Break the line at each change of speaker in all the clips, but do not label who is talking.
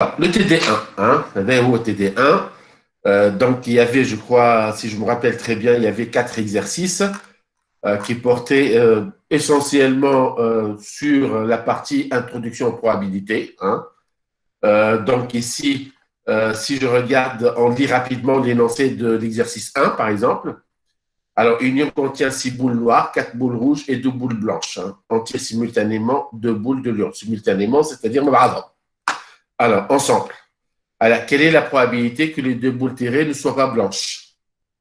Le TD1, hein, le TD1. Donc, il y avait, je crois, si je me rappelle très bien, il y avait 4 exercices qui portaient essentiellement sur la partie introduction aux probabilités. Hein. Donc, ici, si je regarde, on lit rapidement l'énoncé de l'exercice 1, par exemple. Alors, une urne contient 6 boules noires, 4 boules rouges et 2 boules blanches. Hein. On tire simultanément 2 boules de l'urne. Simultanément, c'est-à-dire alors, ensemble. Alors, quelle est la probabilité que les 2 boules tirées ne soient pas blanches?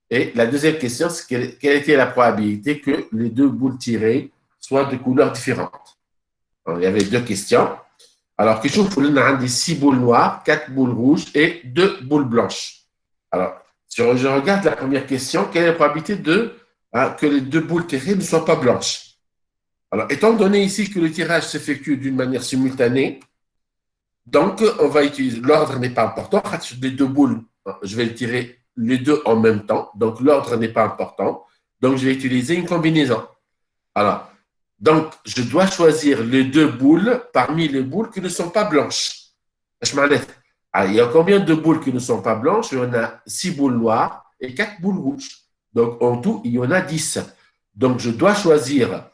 Et la deuxième question, c'est quelle était la probabilité que les 2 boules tirées soient de couleurs différentes? Alors, il y avait 2 questions. Alors, que chose on a des 6 boules noires, 4 boules rouges et 2 boules blanches. Alors, si je regarde la première question, quelle est la probabilité que les 2 boules tirées ne soient pas blanches? Alors, étant donné ici que le tirage s'effectue d'une manière simultanée, donc on va utiliser, l'ordre n'est pas important. Les 2 boules, je vais tirer les 2 en même temps, donc l'ordre n'est pas important. Donc, je vais utiliser une combinaison. Alors, donc, je dois choisir les 2 boules parmi les boules qui ne sont pas blanches. Il y a combien de boules qui ne sont pas blanches? Il y en a 6 boules noires et 4 boules rouges. Donc, en tout, il y en a 10. Donc, je dois choisir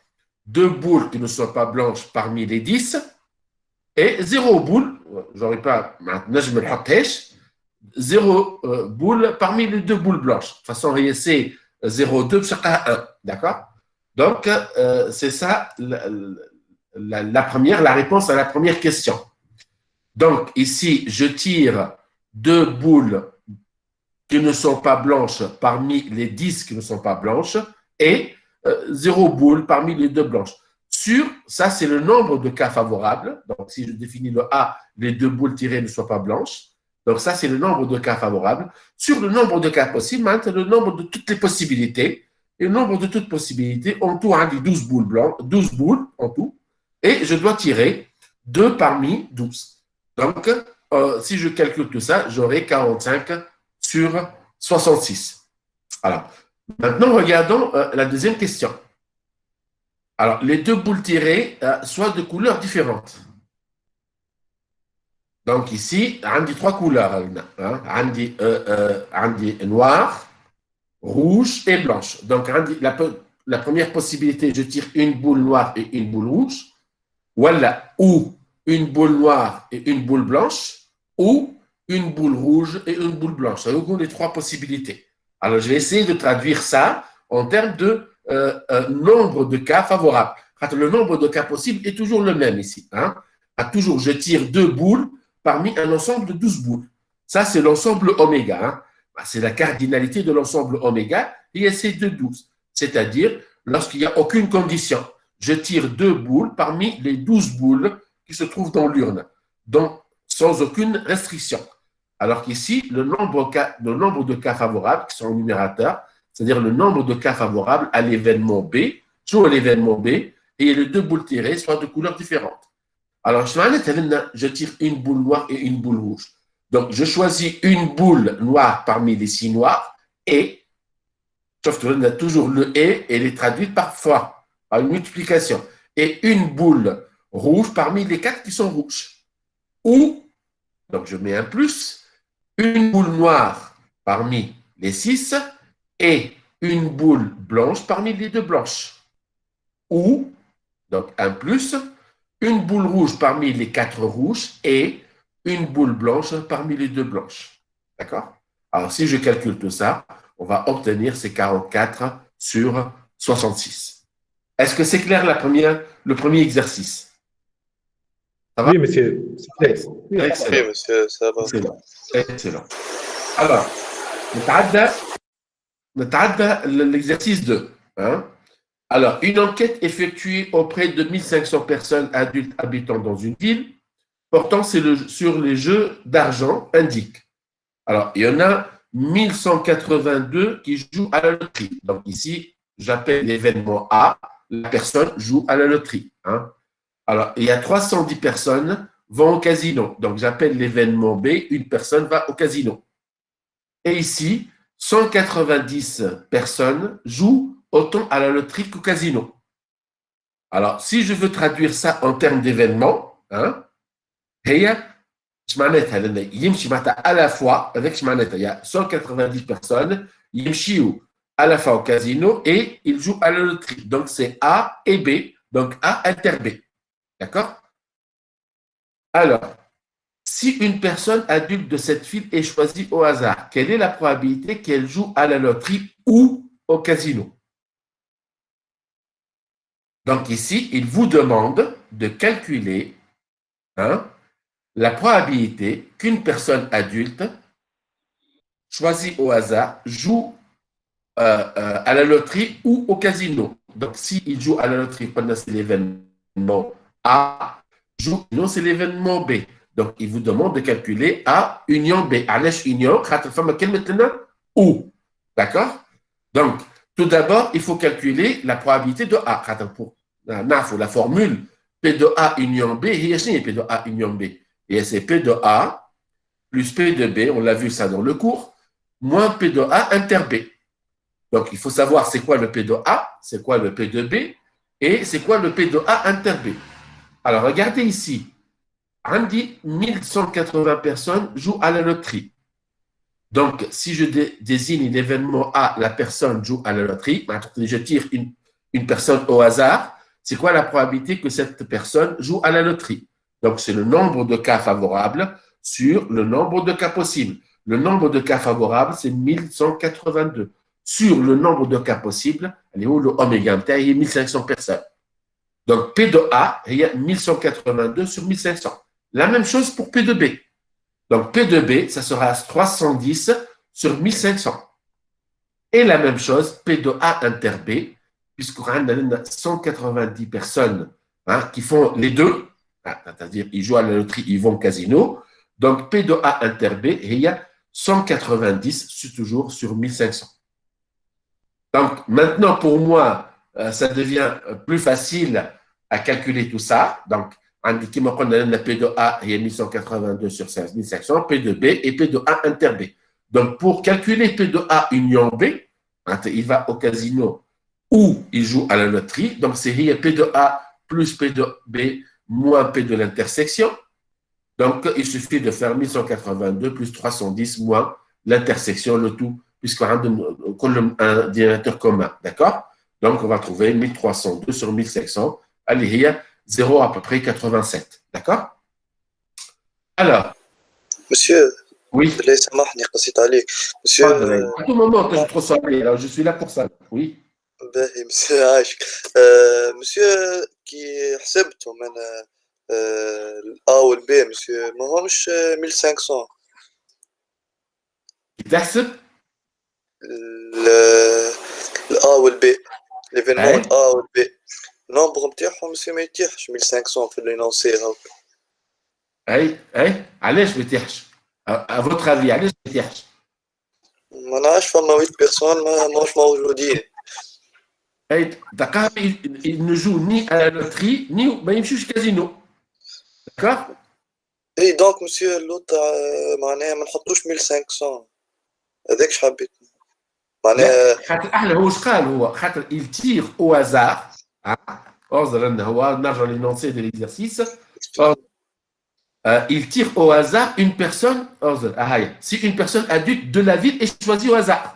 2 boules qui ne sont pas blanches parmi les 10 et 0 boule. J'aurais pas, maintenant, je me le rappelle. 0 boule parmi les 2 boules blanches. De toute façon, c'est 0,2 chacun 1. D'accord? Donc, c'est ça la réponse à la première question. Donc, ici, je tire 2 boules qui ne sont pas blanches parmi les 10 qui ne sont pas blanches et 0 boule parmi les 2 blanches. Ça, c'est le nombre de cas favorables. Donc, si je définis le A, les 2 boules tirées ne soient pas blanches. Donc, ça, c'est le nombre de cas favorables. Sur le nombre de cas possibles, maintenant, le nombre de toutes les possibilités. Et le nombre de toutes possibilités, en tout, on dit 12 boules blanches, 12 boules en tout. Et je dois tirer 2 parmi 12. Donc, si je calcule tout ça, j'aurai 45 sur 66. Alors, maintenant, regardons la deuxième question. Alors, les 2 boules tirées soient de couleurs différentes. Donc, ici, on dit 3 couleurs. On dit noir, rouge et blanche. Donc, la première possibilité, je tire une boule noire et une boule rouge. Voilà, ou une boule noire et une boule blanche, ou une boule rouge et une boule blanche. Ce sont les 3 possibilités. Alors, je vais essayer de traduire ça en termes de nombre de cas favorables. Le nombre de cas possibles est toujours le même ici. Hein. Toujours, je tire 2 boules parmi un ensemble de 12 boules. Ça, c'est l'ensemble oméga. Hein. C'est la cardinalité de l'ensemble oméga et c'est de 12. C'est-à-dire, lorsqu'il n'y a aucune condition, je tire 2 boules parmi les 12 boules qui se trouvent dans l'urne, donc sans aucune restriction. Alors qu'ici, le nombre de cas favorables qui sont au numérateur, c'est-à-dire le nombre de cas favorables à l'événement B, sur l'événement B, et les 2 boules tirées soient de couleurs différentes. Alors, je tire une boule noire et une boule rouge. Donc, je choisis une boule noire parmi les 6 noirs et, sauf que on a toujours le et elle est traduite par fois, par une multiplication. Et une boule rouge parmi les 4 qui sont rouges. Ou, donc je mets un plus, une boule noire parmi les 6 et une boule blanche parmi les 2 blanches. Ou, donc un plus, une boule rouge parmi les 4 rouges et une boule blanche parmi les 2 blanches. D'accord? Alors, si je calcule tout ça, on va obtenir ces 44 sur 66. Est-ce que c'est clair le premier exercice? Ça va?
Oui, monsieur, c'est clair. Oui.
Oui,
Excellent.
monsieur, ça va.
Excellent. Excellent. Alors, نتعدى l'exercice 2. Hein? Alors, une enquête effectuée auprès de 1500 personnes adultes habitant dans une ville portant sur les jeux d'argent indique. Alors, il y en a 1182 qui jouent à la loterie. Donc ici, j'appelle l'événement A, la personne joue à la loterie. Hein. Alors, il y a 310 personnes vont au casino. Donc, j'appelle l'événement B, une personne va au casino. Et ici, 190 personnes jouent autant à la loterie qu'au casino. Alors, si je veux traduire ça en termes d'événements, hein, à la fois, avec il y a 190 personnes, ils à la fois au casino et ils jouent à la loterie. Donc c'est A et B, donc A inter B. D'accord? Alors, si une personne adulte de cette file est choisie au hasard, quelle est la probabilité qu'elle joue à la loterie ou au casino? Donc ici, il vous demande de calculer hein, la probabilité qu'une personne adulte choisie au hasard joue à la loterie ou au casino. Donc s'il joue à la loterie pendant c'est l'événement A, joue, non c'est l'événement B. Donc il vous demande de calculer A union B. علاش union خاطر فما كلمة ou. D'accord? Donc tout d'abord, il faut calculer la probabilité de A. Pour la formule P de A union B, هي شنو P de A union B? Et c'est P de A plus P de B, on l'a vu ça dans le cours, moins P de A inter B. Donc, il faut savoir c'est quoi le P de A, c'est quoi le P de B, et c'est quoi le P de A inter B. Alors, regardez ici. Andy, 1180 personnes jouent à la loterie. Donc, si je désigne l'événement A, la personne joue à la loterie, je tire une personne au hasard, c'est quoi la probabilité que cette personne joue à la loterie? Donc, c'est le nombre de cas favorables sur le nombre de cas possibles. Le nombre de cas favorables, c'est 1182. Sur le nombre de cas possibles, elle est où le oméga? Il y a 1500 personnes. Donc, P de A, il y a 1182 sur 1500. La même chose pour P de B. Donc, P de B, ça sera 310 sur 1500. Et la même chose, P de A inter B, puisqu'on a 190 personnes hein, qui font les deux, c'est-à-dire ils jouent à la loterie, ils vont au casino. Donc, P de A inter B, et il y a 190 toujours sur 1500. Donc, maintenant, pour moi, ça devient plus facile à calculer tout ça. Donc, qui me prend la P de A, il y a 1182 sur 1500, P de B et P de A inter B. Donc, pour calculer P de A union B, il va au casino ou il joue à la loterie. Donc, c'est P de A plus P de B moins P de l'intersection. Donc, il suffit de faire 1182 plus 310 moins l'intersection, le tout, puisqu'on a un dénominateur commun. D'accord? Donc, on va trouver 1302 sur 1500. Allez, il y a 0 à peu près 87. D'accord? Alors.
Monsieur,
oui.
Monsieur,
à tout moment que je trouve ça, alors je suis là pour ça. Oui.
Monsieur monsieur qui حسبته من A ou le B, monsieur, ما همش 1500.
تحسب
ال A ou le B, l'événement A ou le B. النمبر نتاعهم monsieur ما يتيحش 1500 في اللينونسي هاك.
اي علاش ما يتيحش؟ à votre avis علاش ما يتيحش؟
ما نعرفش فما 8 بيرسون ماهوش موجودين.
D'accord, il ne joue ni à la loterie, ni ما يمشيوش كازينو. D'accord?
اي دونك مسيو اللوط معناها ما نحطوش 1500 هذاك اش حبيت معناها
خاطر احنا هو اش قال هو خاطر il tire au hasard انظر انه هو نرجع للنونسي de l'exercice il tire au hasard une personne si une personne adulte de la ville est choisie au hasard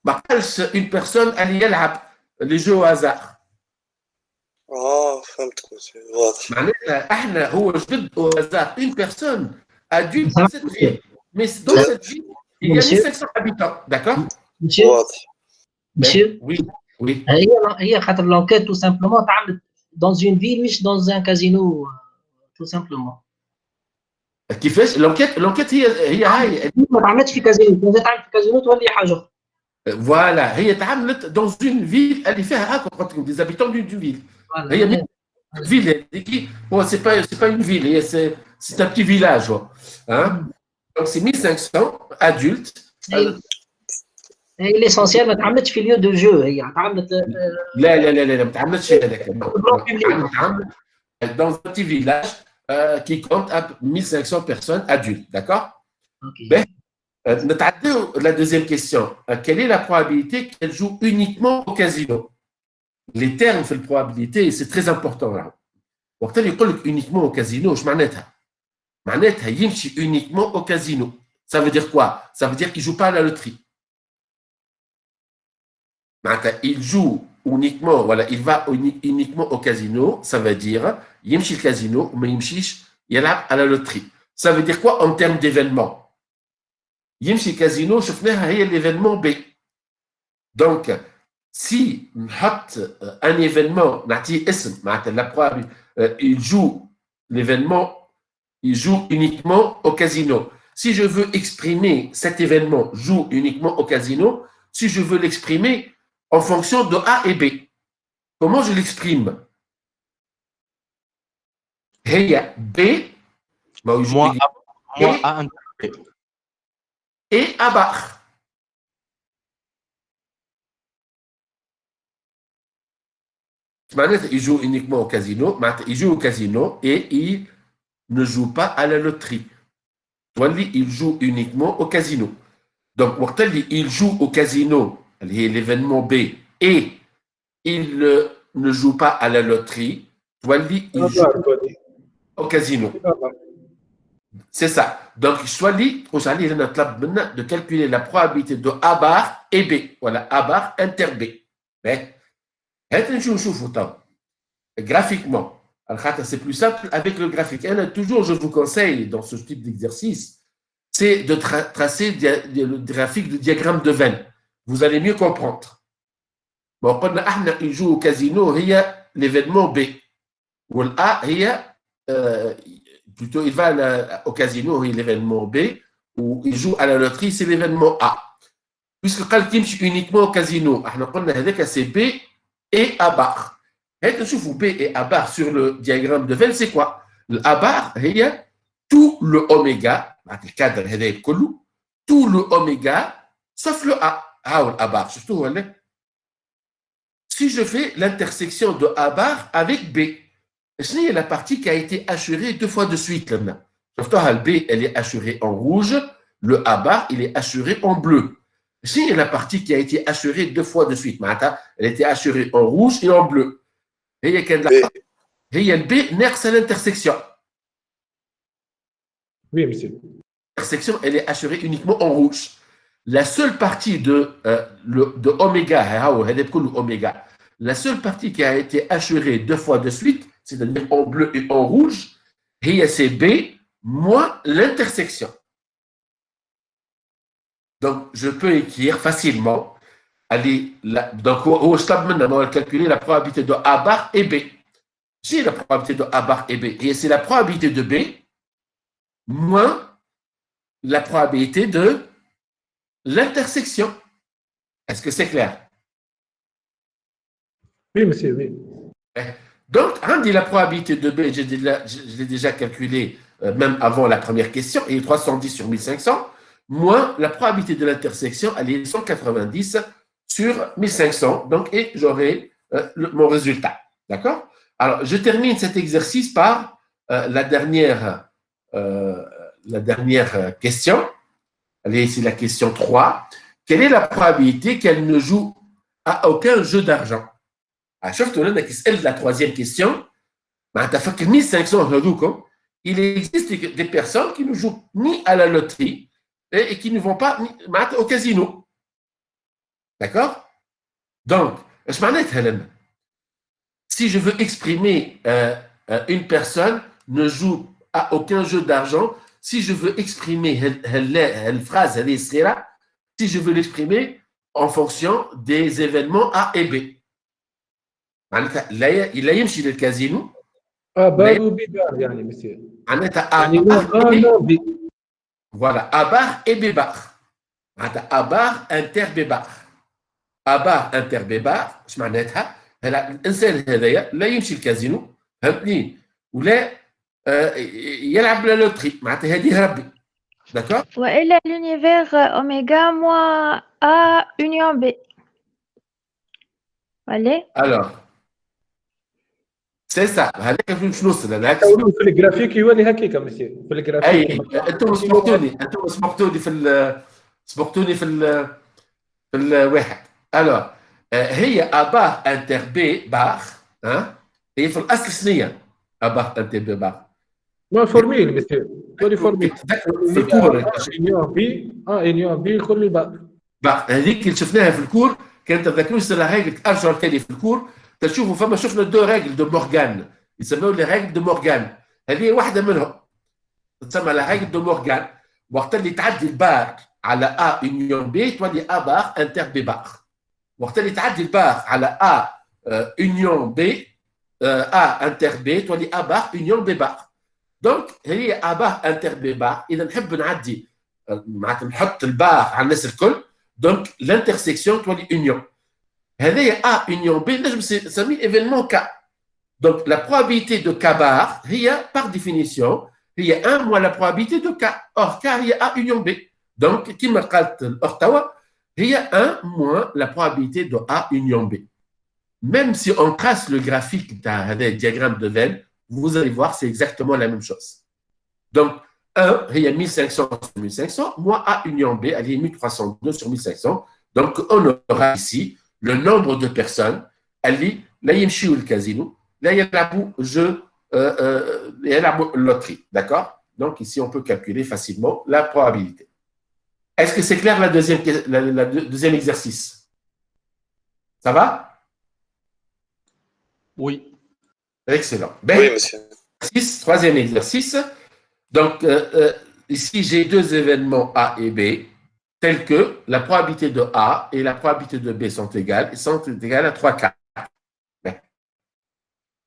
ما قالش une personne اللي يلعب les jeux au hasard
فهمتك واضح
معناتها احنا هو جبد au hasard une personne adulte dans cette ville mais dans cette ville il y a 1500 habitants d'accord
واضح
Monsieur
oui oui
هي خاطر l'enquête tout simplement تعملت dans une ville مش dans un casino tout simplement
كيفاش l'enquête هي هاي
ما تعملتش في كازينو كان تعمل في كازينو تولي حاجه اخرى
فوالا هي تعملت dans une ville اللي فيها هكا قلت لكم des habitants d'une ville هي ville bon c'est pas une ville c'est un petit village hein donc c'est 1500 adultes
هي l'essentiel ما تعملتش في lieu de jeu هي تعملت
لا ما تعملتش هذاك dans un petit village qui compte à 1500 personnes adultes d'accord
okay.
La deuxième question. Quelle est la probabilité qu'elle joue uniquement au casino? Les termes de probabilité, c'est très important. Là. وقت اللي يقول لك uniquement au casino, je معناتها. معناتها يمشي uniquement au casino. Ça veut dire quoi? Ça veut dire qu'il ne joue pas à la loterie. Il joue uniquement, voilà, il va uniquement au casino. Ça veut dire يمشي le casino, mais يمشيش يلعب à la loterie. Ça veut dire quoi en termes d'événement? يمشي casino, شفناها هي l'événement B. Donc, si نحط un événement, نعطيه اسم, معناتها la preuve, il joue l'événement, il joue uniquement au casino. Si je veux exprimer cet événement joue uniquement au casino, si je veux l'exprimer en fonction de A et B, comment je l'exprime? هي B
Moins A interpellé.
et abar. Il joue uniquement au casino, il joue au casino et il ne joue pas à la loterie. Il joue uniquement au casino. Donc, il joue au casino, l'événement B, et il ne joue pas à la loterie. Il joue au casino. C'est ça. Donc, de calculer la probabilité de A bar et B. Voilà, A bar inter B. Mais, graphiquement, c'est plus simple avec le graphique. Toujours, je vous conseille dans ce type d'exercice, c'est de tracer le graphique du diagramme de Venn. Vous allez mieux comprendre. Bon, il joue au casino, il y a l'événement B. Ou A, plutôt, il va au casino, il y a l'événement B, ou il joue à la loterie, c'est l'événement A. Puisque quand il joue uniquement au casino, c'est B et A bar. Et B et A bar sur le diagramme de Venn, c'est quoi? Le A bar, il y a tout le oméga, tout le oméga, sauf le A. A bar, surtout, si je fais l'intersection de A bar avec B, c'est la partie qui a été assurée 2 fois de suite. Surtout, le B, elle est assurée en rouge, le A bar, il est assuré en bleu. C'est la partie qui a été assurée 2 fois de suite. Elle était assurée en rouge et en bleu. Et il y a le B, c'est l'intersection.
Oui, monsieur.
L'intersection, elle est assurée uniquement en rouge. La seule partie de oméga, oméga, la seule partie qui a été assurée 2 fois de suite, c'est-à-dire en bleu et en rouge, c'est B moins l'intersection. Donc, je peux écrire facilement, donc, au stade maintenant, on va calculer la probabilité de A bar et B. J'ai la probabilité de A bar et B, et c'est la probabilité de B moins la probabilité de l'intersection. Est-ce que c'est clair?
Oui, monsieur, oui.
Donc, la probabilité de B, je l'ai déjà calculé même avant la première question, et 310 sur 1500, moins la probabilité de l'intersection, elle est 190 sur 1500, donc, et j'aurai mon résultat. D'accord? Alors, je termine cet exercice par la dernière question. Allez, c'est la question 3. Quelle est la probabilité qu'elle ne joue à aucun jeu d'argent? شفت لنا كيسال la troisième question, فكر 1500 il existe des personnes qui ne jouent ni à la loterie et qui ne vont pas au casino. D'accord? Donc, si je veux exprimer une personne ne joue à aucun jeu d'argent, si je veux exprimer la phrase, si je veux l'exprimer en fonction des événements A et B. Il a يمشي للكازينو
بار وبيبار يعني monsieur.
معناتها
يعني non B.
Voilà, A bar et B bar. معناتها A bar inter B bar. A bar inter B bar ايش معناتها؟ هلا الانسان هذايا لا يمشي الكازينو فهمتني ولا يلعب لا لوتري معناتها هذه ربي. D'accord?
وإلا l'univers oméga moins A union B. Allez.
Alors, c'est ça. هذاك فين نوصل هذاك.
في الجرافيك يولي هكاك monsieur. في الجرافيك.
اي انتم سبقتوني في الواحد. Alors, هي A bar inter B bar هي في الأصل سنية A bar inter B bar.
ما فورميل مثل تولي فورميل
في الكور
انيون بي انيون بي كل باء
هذيك اللي شفناها في الكور كانت تذكروش لها ريغل ارجع تاني في الكور تشوفوا فما شفنا دو ريغل دو مورغان يسموها لي ريغل دو مورغان هذه واحده منهم تسمى لا ريغل دو مورغان وقت اللي تعدي البار على ا يونيون بي تولي ا بار انتر بي بار وقت اللي تعدي البار على ا يونيون بي ا انتر بي تولي ا بار يونيون بي بار دونك هي ا بار انتر بي بار اذا نحب نعدي معناتها نحط البار على الناس الكل دونك l'intersection تولي union هذايا A union B نجم نسميه événement K donc la probabilité de K bar هي par définition هي 1 moins la probabilité de K or K هي A union B donc كما قالت الأخت توا هي 1 moins la probabilité de A union B même si on trace le graphique تاع هذا diagramme de Venn vous allez voir c'est exactement la même chose donc 1, il y a 1500 sur 1500, moins A union B, elle est 1302 sur 1500. Donc, on aura ici le nombre de personnes. Elle dit, là, il y a le casino, là, il y a la jeu, il y a la loterie. D'accord? Donc, ici, on peut calculer facilement la probabilité. Est-ce que c'est clair la deuxième exercice? Ça va?
Oui.
Excellent.
Oui, monsieur.
Troisième exercice. Donc, ici, j'ai deux événements A et B, tels que la probabilité de A et la probabilité de B sont égales à 3 quarts.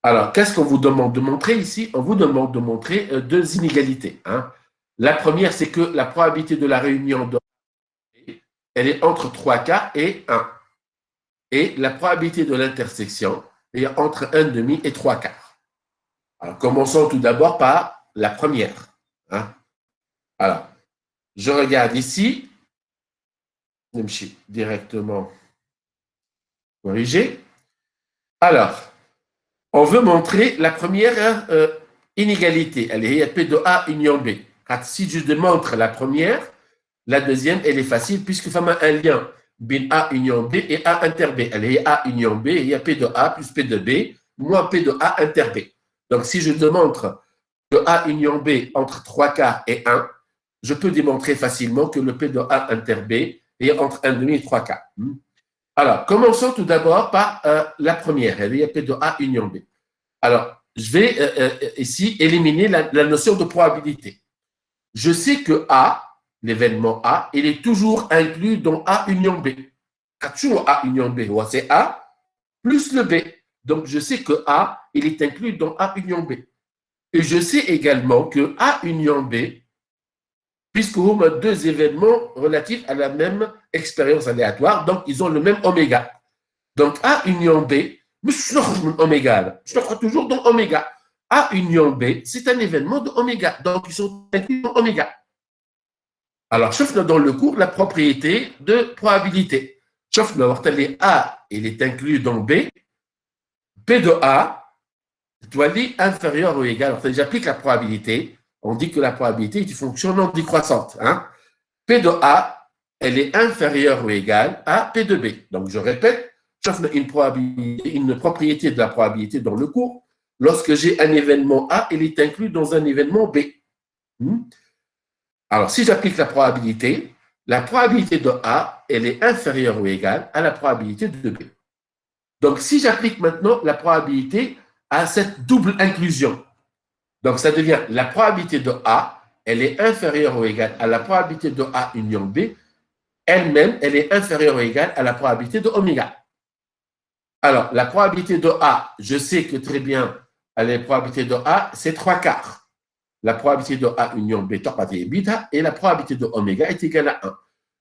Alors, qu'est-ce qu'on vous demande de montrer ici? On vous demande de montrer deux inégalités. Hein. La première, c'est que la probabilité de la réunion de A, elle est entre 3 quarts et 1. Et la probabilité de l'intersection est entre 1,5 et 3 quarts. Alors, commençons tout d'abord par la première. Hein? Alors, je regarde ici, directement corrigé. Alors, on veut montrer la première inégalité. Elle est P de A union B. Si je démontre la première, la deuxième, elle est facile puisque ça a un lien bin A union B et A inter B. Elle est A union B, il y a P de A plus P de B moins P de A inter B. Donc, si je démontre que A union B entre 3 quarts et 1, je peux démontrer facilement que le P de A inter B est entre 1,5 et 3 quarts. Alors, commençons tout d'abord par la première. Elle est P de A union B. Alors, je vais ici éliminer la notion de probabilité. Je sais que A, l'événement A, il est toujours inclus dans A union B. Toujours A union B, c'est A plus le B. Donc, je sais que A, il est inclus dans A union B. Et je sais également que A union B, puisque nous avons deux événements relatifs à la même expérience aléatoire, donc ils ont le même oméga. Donc A union B, mais je oméga, je crois toujours dans oméga. A union B, c'est un événement de oméga, donc ils sont inclus dans oméga. Alors, je fais dans le cours la propriété de probabilité. Je fais dans A, il est inclus dans B, P de A, doit être inférieur ou égal. Alors, j'applique la probabilité. On dit que la probabilité est une fonction non décroissante. Hein? P de A, elle est inférieure ou égale à P de B. Donc, je répète, j'offre une propriété de la probabilité dans le cours. Lorsque j'ai un événement A, il est inclus dans un événement B. Alors, si j'applique la probabilité de A, elle est inférieure ou égale à la probabilité de B. Donc, si j'applique maintenant la probabilité à cette double inclusion, donc ça devient la probabilité de A, elle est inférieure ou égale à la probabilité de A union B, elle-même, elle est inférieure ou égale à la probabilité de oméga. Alors, la probabilité de A, je sais que très bien, la probabilité de A, c'est 3 quarts. La probabilité de A union B, et la probabilité de oméga est égale à 1.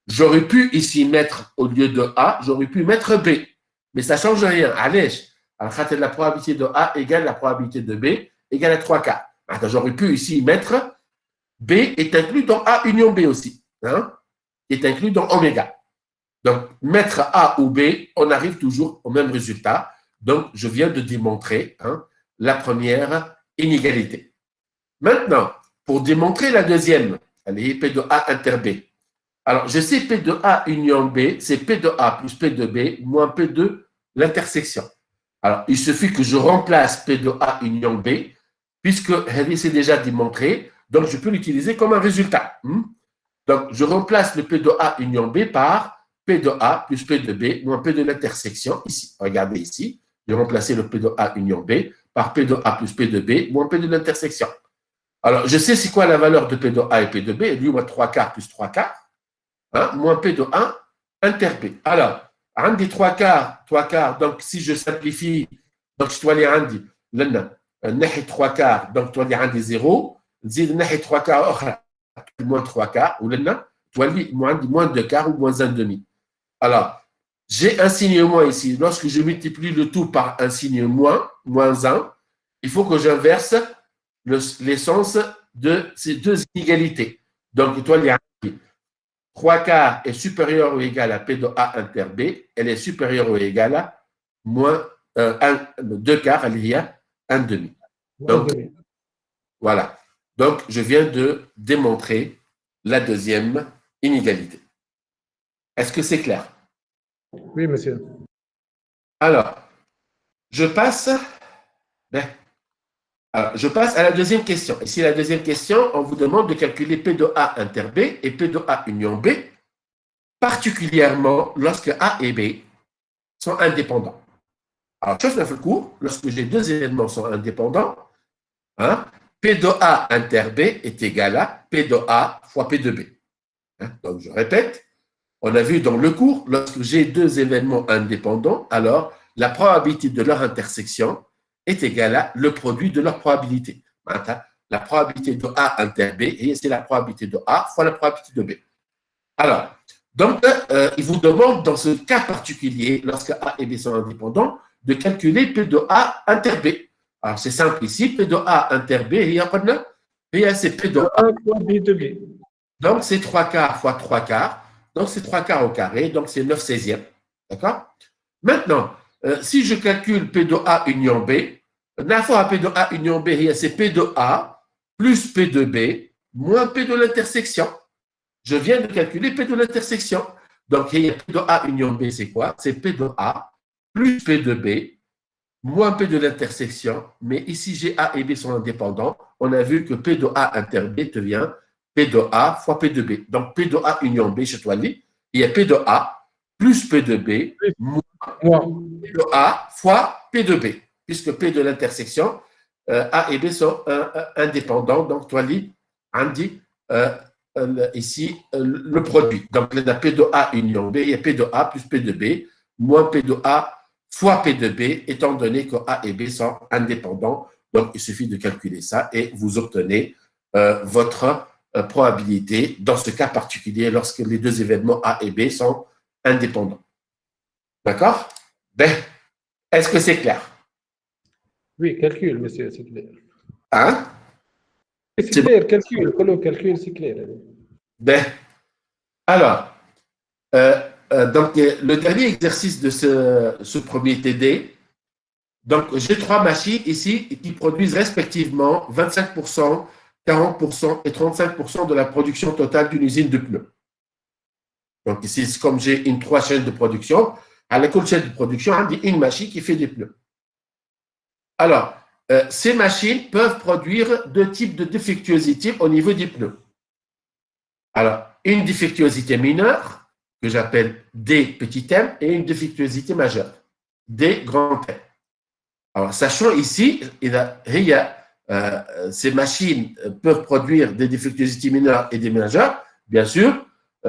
J'aurais pu ici mettre, au lieu de A, j'aurais pu mettre B. Mais ça ne change rien. Allez, la probabilité de A égale la probabilité de B égale à 3 quarts. J'aurais pu ici mettre B est inclus dans A union B aussi. Hein, est inclus dans oméga. Donc, mettre A ou B, on arrive toujours au même résultat. Donc, je viens de démontrer la première inégalité. Maintenant, pour démontrer la deuxième, elle est P de A inter B. Alors, je sais P de A union B, c'est P de A plus P de B moins P de l'intersection. Alors, il suffit que je remplace P de A union B puisque c'est déjà démontré, donc je peux l'utiliser comme un résultat. Donc, je remplace le P de A union B par P de A plus P de B moins P de l'intersection. Ici, regardez ici, j'ai remplacé le P de A union B par P de A plus P de B moins P de l'intersection. Alors, je sais c'est quoi la valeur de P de A et P de B. Lui, moi, 3 quarts plus 3 quarts, moins P de A inter B. Alors, un des 3 quarts, donc si je simplifie, donc je dois aller à un des 3 quarts, donc je dois aller à un des 0, زيد ناحية 3 quarts أخرى moins 3 quarts, ou là, moins 2 quarts ou moins 1 demi. Alors, j'ai un signe moins ici. Lorsque je multiplie le tout par un signe moins 1, il faut que j'inverse l'essence de ces deux inégalités. Donc, toi, il y a 3 quarts est supérieur ou égal à P de A inter B, elle est supérieure ou égale à moins 2 quarts, elle y a 1 demi. Donc, voilà. Donc, je viens de démontrer la deuxième inégalité. Est-ce que c'est clair?
Oui, monsieur.
Alors, je passe à la deuxième question. Ici, la deuxième question, on vous demande de calculer P de A inter B et P de A union B, particulièrement lorsque A et B sont indépendants. Alors, chose d'un cours, lorsque j'ai deux événements sont indépendants, P de A inter B est égal à P de A fois P de B. Donc, je répète, on a vu dans le cours, lorsque j'ai deux événements indépendants, alors la probabilité de leur intersection est égale à le produit de leur probabilité. La probabilité de A inter B, et c'est la probabilité de A fois la probabilité de B. Alors, donc, il vous demande dans ce cas particulier, lorsque A et B sont indépendants, de calculer P de A inter B. Alors, c'est simple ici, P de A inter B, c'est P de A
fois B de B.
Donc, c'est 3 quarts fois 3 quarts. Donc, c'est 3 quarts au carré. Donc, c'est 9 16e. D'accord? Maintenant, si je calcule P de A union B, la fois P de A union B, c'est P de A plus P de B moins P de l'intersection. Je viens de calculer P de l'intersection. Donc, P de A union B, c'est quoi? C'est P de A plus P de B moins P de l'intersection. Mais ici, j'ai A et B sont indépendants. On a vu que P de A inter B devient P de A fois P de B. Donc, P de A union B, chez toi, il y a P de A plus P de B moins P de A fois P de B. Puisque P de l'intersection, A et B sont indépendants. Donc, toi, on dit ici le produit. Donc, il y a P de A union B, il y a P de A plus P de B moins P de A fois P de B, étant donné que A et B sont indépendants. Donc, il suffit de calculer ça et vous obtenez votre probabilité dans ce cas particulier lorsque les deux événements A et B sont indépendants. D'accord? Est-ce que c'est clair?
Oui, calcul, monsieur, c'est clair.
Hein?
C'est clair, calcul, c'est clair.
Alors, donc, le dernier exercice de ce premier TD, donc j'ai trois machines ici qui produisent respectivement 25%, 40% et 35% de la production totale d'une usine de pneus. Donc ici, comme j'ai trois chaînes de production, à la chaîne de production, on dit une machine qui fait des pneus. Alors, ces machines peuvent produire deux types de défectuosité au niveau des pneus. Alors, une défectuosité mineure, que j'appelle D petit m, et une défectuosité majeure, D grand M. Alors, sachant ici, ces machines peuvent produire des défectuosités mineures et des majeures, bien sûr.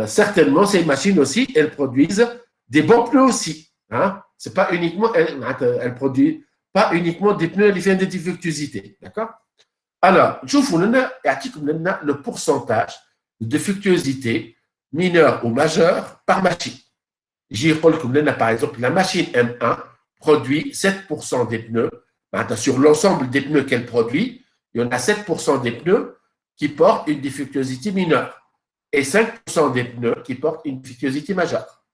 Certainement, ces machines aussi, elles produisent des bons pneus aussi. C'est pas uniquement, elles produisent pas uniquement des pneus, elles font des défectuosités. D'accord? Alors, je vous donne le pourcentage de défectuosité mineure ou majeure par machine. J'ai par exemple, la machine M1 produit 7% des pneus. Sur l'ensemble des pneus qu'elle produit, il y en a 7% des pneus qui portent une défectuosité mineure et 5% des pneus qui portent une défectuosité majeure.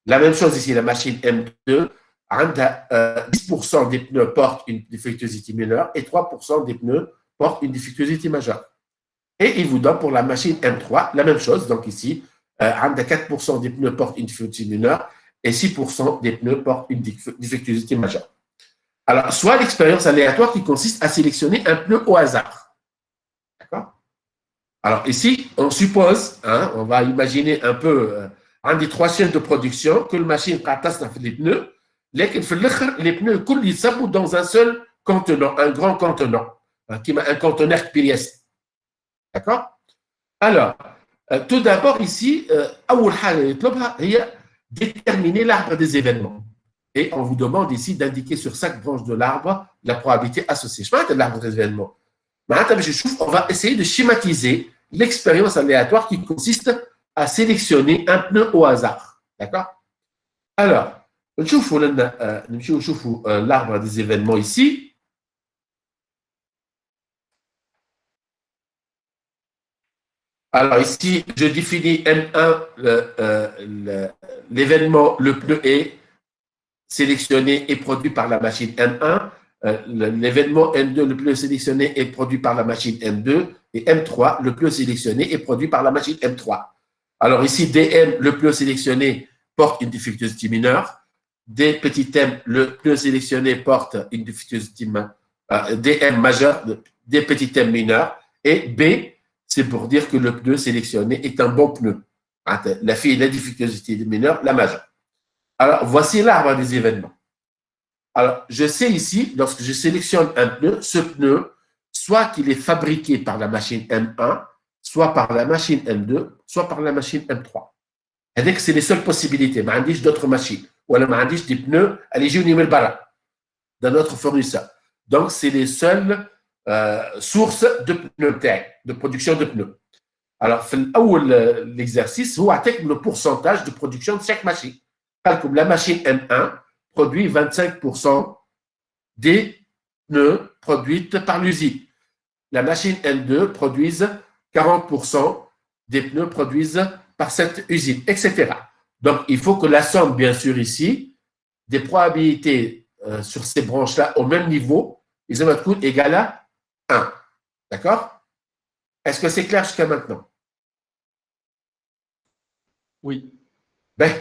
La même chose ici, la machine M2, 10% des pneus portent une défectuosité mineure et 3% des pneus portent une défectuosité majeure. Et il vous donne pour la machine M3 la même chose. Donc ici, 4% des pneus portent une défectuosité mineure et 6% des pneus portent une défectuosité majeure. Alors, soit l'expérience aléatoire qui consiste à sélectionner un pneu au hasard. D'accord? Alors, ici, on suppose, hein, on va imaginer un peu un des 3 chaînes de production que la machine a les pneus, les pneus ils s'aboutent dans un seul contenant, un grand contenant, hein, qui a un conteneur pièce. D'accord? Alors, tout d'abord, ici, déterminer l'arbre des événements. Et on vous demande ici d'indiquer sur chaque branche de l'arbre la probabilité associée. Je parle de l'arbre des événements. On va essayer de schématiser l'expérience aléatoire qui consiste à sélectionner un pneu au hasard. D'accord? Alors, l'arbre des événements ici. Alors ici, je définis M1, l'événement, le pneu est sélectionné et produit par la machine M1. L'événement M2, le pneu sélectionné est produit par la machine M2. Et M3, le pneu sélectionné est produit par la machine M3. Alors ici, DM, le pneu sélectionné porte une difficulté mineure. D petit m, le pneu sélectionné porte une difficulté DM majeur, D petit m mineur. Et B, c'est pour dire que le pneu sélectionné est un bon pneu. La fille, la difficulté mineure, la majeure. Alors, voici l'arbre des événements. Alors, je sais ici, lorsque je sélectionne un pneu, ce pneu, soit qu'il est fabriqué par la machine M1, soit par la machine M2, soit par la machine M3. C'est-à-dire que c'est les seules possibilités. Je n'ai d'autres machines. Ou alors, je n'ai des pneus, allez, j'ai une barre dans notre fournisseur. Donc, c'est les seules sources de pneus, de production de pneus. Alors, l'exercice, c'est le pourcentage de production de chaque machine. Comme la machine M1 produit 25% des pneus produits par l'usine. La machine M2 produit 40% des pneus produits par cette usine, etc. Donc, il faut que la somme, bien sûr, ici, des probabilités sur ces branches-là au même niveau, ils ont un coût égal à 1. D'accord? Est-ce que c'est clair jusqu'à maintenant?
Oui.
Ben,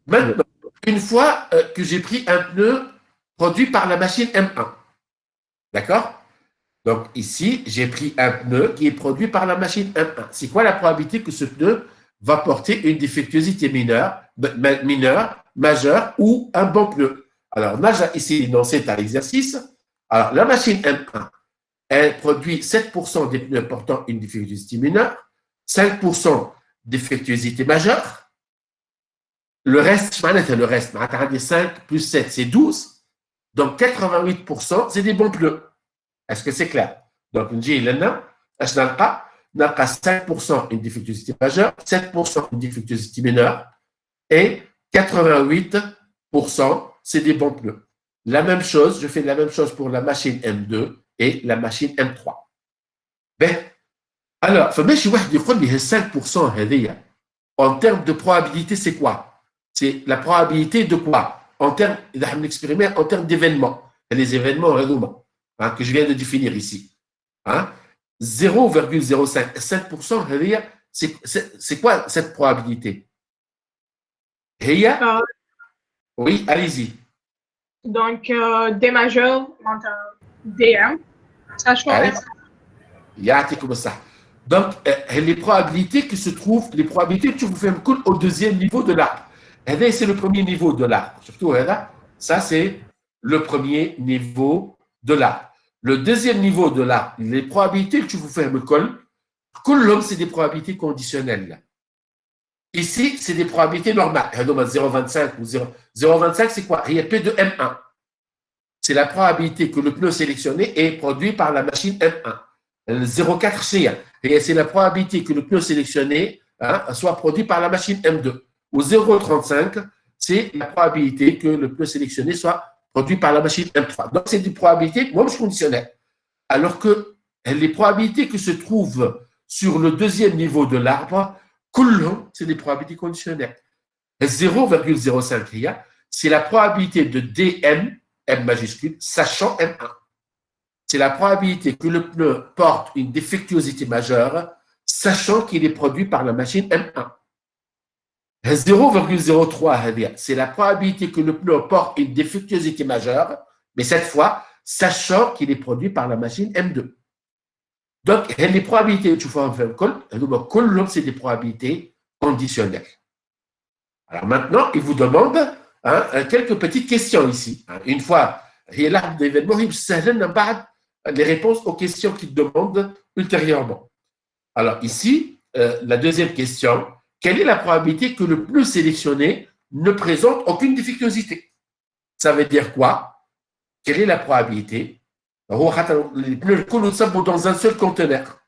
maintenant, une fois que j'ai pris un pneu produit par la machine M1, d'accord? Donc ici, j'ai pris un pneu qui est produit par la machine M1. C'est quoi la probabilité que ce pneu va porter une défectuosité mineure, majeure ou un bon pneu? Alors, on a ici énoncé à l'exercice. Alors, la machine M1, elle produit 7% des pneus portant une défectuosité mineure, 5% défectuosité majeure. Le reste, 5 plus 7, c'est 12. Donc, 88%, c'est des bons pneus. Est-ce que c'est clair? Donc, on dit, là, 5% une défectuosité majeure, 7% une défectuosité mineure et 88%, c'est des bons pneus. La même chose, je fais la même chose pour la machine M2 et la machine M3. Ben, alors, il faut que je dise 5% en termes de probabilité, c'est quoi? C'est la probabilité de quoi? En termes, en termes d'événements. Les événements que je viens de définir ici. Hein? 0,05. 5%, c'est quoi cette probabilité? Oui, allez-y.
Donc, D majeur, DM, sachant
donc, les probabilités qui se trouvent, les probabilités que vous faites au deuxième niveau de l'arbre. C'est le premier niveau de l'arbre. Surtout, ça, c'est le premier niveau de l'arbre. Le deuxième niveau de l'arbre, les probabilités que tu vous fais me colle, c'est des probabilités conditionnelles. Ici, c'est des probabilités normales. 0,25 ou 0,25, c'est quoi? Il y a P de M1. C'est la probabilité que le pneu sélectionné est produit par la machine M1. 0,4 c'est la probabilité que le pneu sélectionné soit produit par la machine M2. Ou 0,35, c'est la probabilité que le pneu sélectionné soit produit par la machine M3. Donc, c'est des probabilités, moi, je conditionnelle. Alors que les probabilités qui se trouvent sur le deuxième niveau de l'arbre, c'est des probabilités conditionnelles. 0,05, c'est la probabilité de DM, M majuscule, sachant M1. C'est la probabilité que le pneu porte une défectuosité majeure, sachant qu'il est produit par la machine M1. 0,03, c'est la probabilité que le pneu porte une défectuosité majeure, Mais cette fois, sachant qu'il est produit par la machine M2. Donc, les probabilités, tu vois, c'est des probabilités conditionnelles. Alors maintenant, il vous demande quelques petites questions ici. Une fois, il y a l'arbre d'événements, les réponses aux questions qu'il demande ultérieurement. Alors ici, la deuxième question, quelle est la probabilité que le pneu sélectionné ne présente aucune difficulté? Ça veut dire quoi? Quelle est la probabilité? Les pneus sont dans un seul conteneur.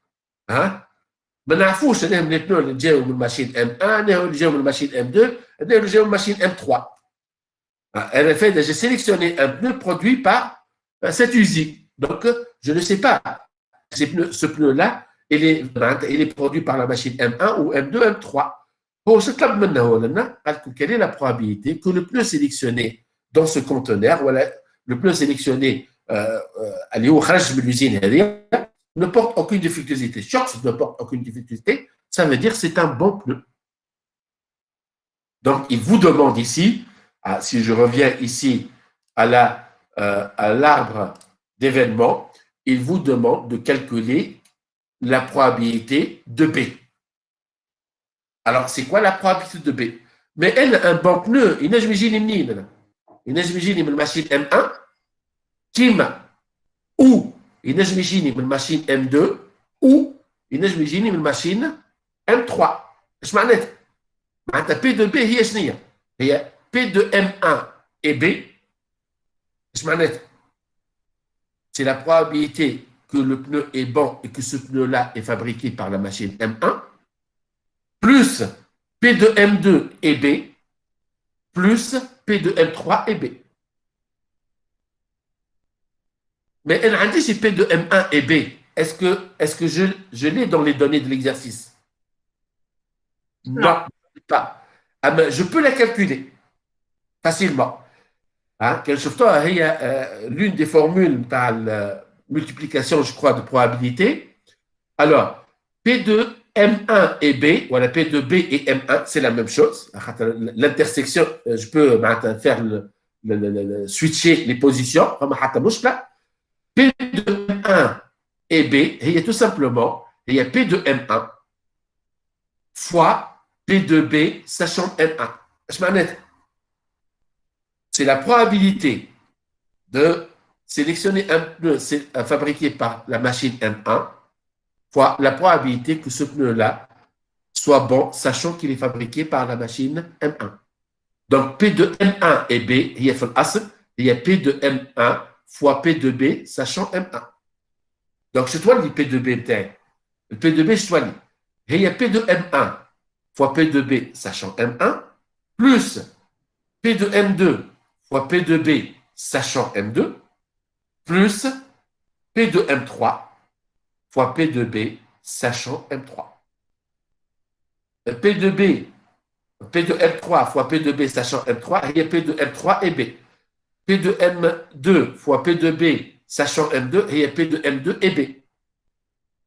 ما نعرفوش انهم les pneus اللي جاوا من الماشين M1 انهم اللي جاوا من الماشين M2 انهم اللي جاوا من الماشين M3. En effet, j'ai sélectionné un pneu produit par cette usine. Donc, je ne sais pas ce pneu-là, il est produit par la machine M1 ou M2, M3. Quelle est la probabilité que le pneu sélectionné dans ce conteneur, voilà, le pneu sélectionné l'usine ne porte aucune difficulté. Shocks ne porte aucune difficulté, ça veut dire que c'est un bon pneu. Donc, il vous demande ici, si je reviens ici à l'arbre d'événements, il vous demande de calculer la probabilité de B. Alors, c'est quoi la probabilité de B? Mais elle, un bon pneu, il neige une machine M1, Kim, ou il neige une machine M2, ou il neige une machine M3. Je m'en ai. P de B, il y a P de M1 et B. Je m'en ai. C'est la probabilité que le pneu est bon et que ce pneu-là est fabriqué par la machine M1, plus P de M2 et B, plus P de M3 et B. Mais elle a dit c'est P de M1 et B. Est-ce que je l'ai dans les données de l'exercice? Non, pas. Je peux la calculer facilement. Il y a l'une des formules dans la multiplication, je crois, de probabilité. Alors, P de M1 et B, voilà, P de B et M1, c'est la même chose. L'intersection, je peux faire switcher les positions. P de M1 et B, il y a tout simplement, il y a P de M1 fois P de B sachant M1. C'est la probabilité de sélectionner un pneu fabriqué par la machine M1 fois la probabilité que ce pneu-là soit bon, sachant qu'il est fabriqué par la machine M1. Donc, P de M1 et B, il y a P de M1 fois P de B, sachant M1. Donc, je dois dire P de B, le P de B, je dois dire. Il y a P de M1 fois P de B, sachant M1, plus P de M2 fois P de B, sachant M2, plus P de M3 fois P de B, sachant M3. P de B, P de M3 fois P de B, sachant M3, il y a P de M3 et B. P de M2 fois P de B, sachant M2, et il y a P de M2 et B.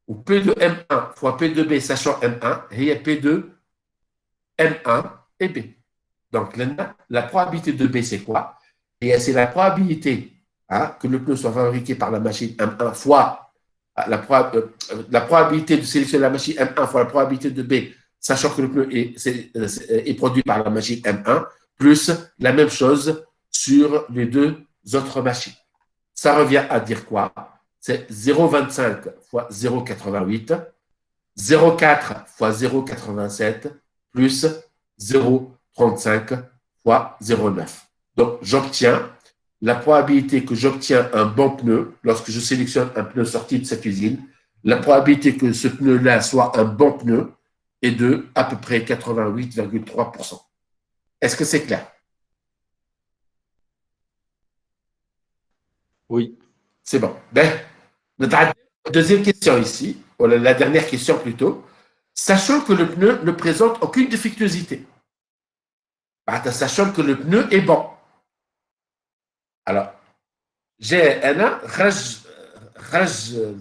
Ou P de M1 fois P de B, sachant M1, et il y a P de M1 et B. Donc, la probabilité de B, c'est quoi? Et c'est la probabilité que le pneu soit fabriqué par la machine M1 fois la probabilité de sélectionner la machine M1 fois la probabilité de B, sachant que le pneu est produit par la machine M1, plus la même chose sur les deux autres machines. Ça revient à dire quoi? C'est 0,25 fois 0,88, 0,4 fois 0,87, plus 0,35 fois 0,9. Donc, j'obtiens la probabilité que j'obtiens un bon pneu lorsque je sélectionne un pneu sorti de cette usine. La probabilité que ce pneu-là soit un bon pneu est de à peu près 88,3%. Est-ce que c'est clair?
Oui.
C'est bon. Ben, notre deuxième question ici, ou la dernière question plutôt. Sachant que le pneu ne présente aucune difficulté, sachant que le pneu est bon. Alors, j'ai un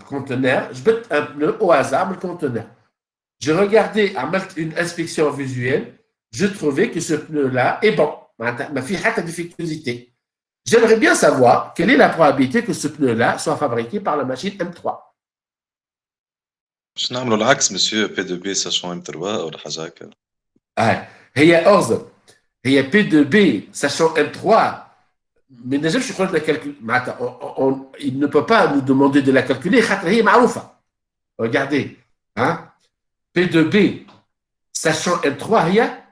conteneur, je mets un pneu au hasard, le conteneur. J'ai regardé une inspection visuelle, je trouvais que ce pneu-là est bon. Ma fille a de difficulté. J'aimerais bien savoir quelle est la probabilité que ce pneu-là soit fabriqué par la machine M3.
باش نعملوا العكس مسيو بي دو بي ساشون ام 3 ولا حاجه هكا.
هي أرز هي P2B sachant M3 mais déjà je crois que la calcul il ne peut pas nous demander de la calculer هي معروفة. Regardez hein? P2B sachant M3 هي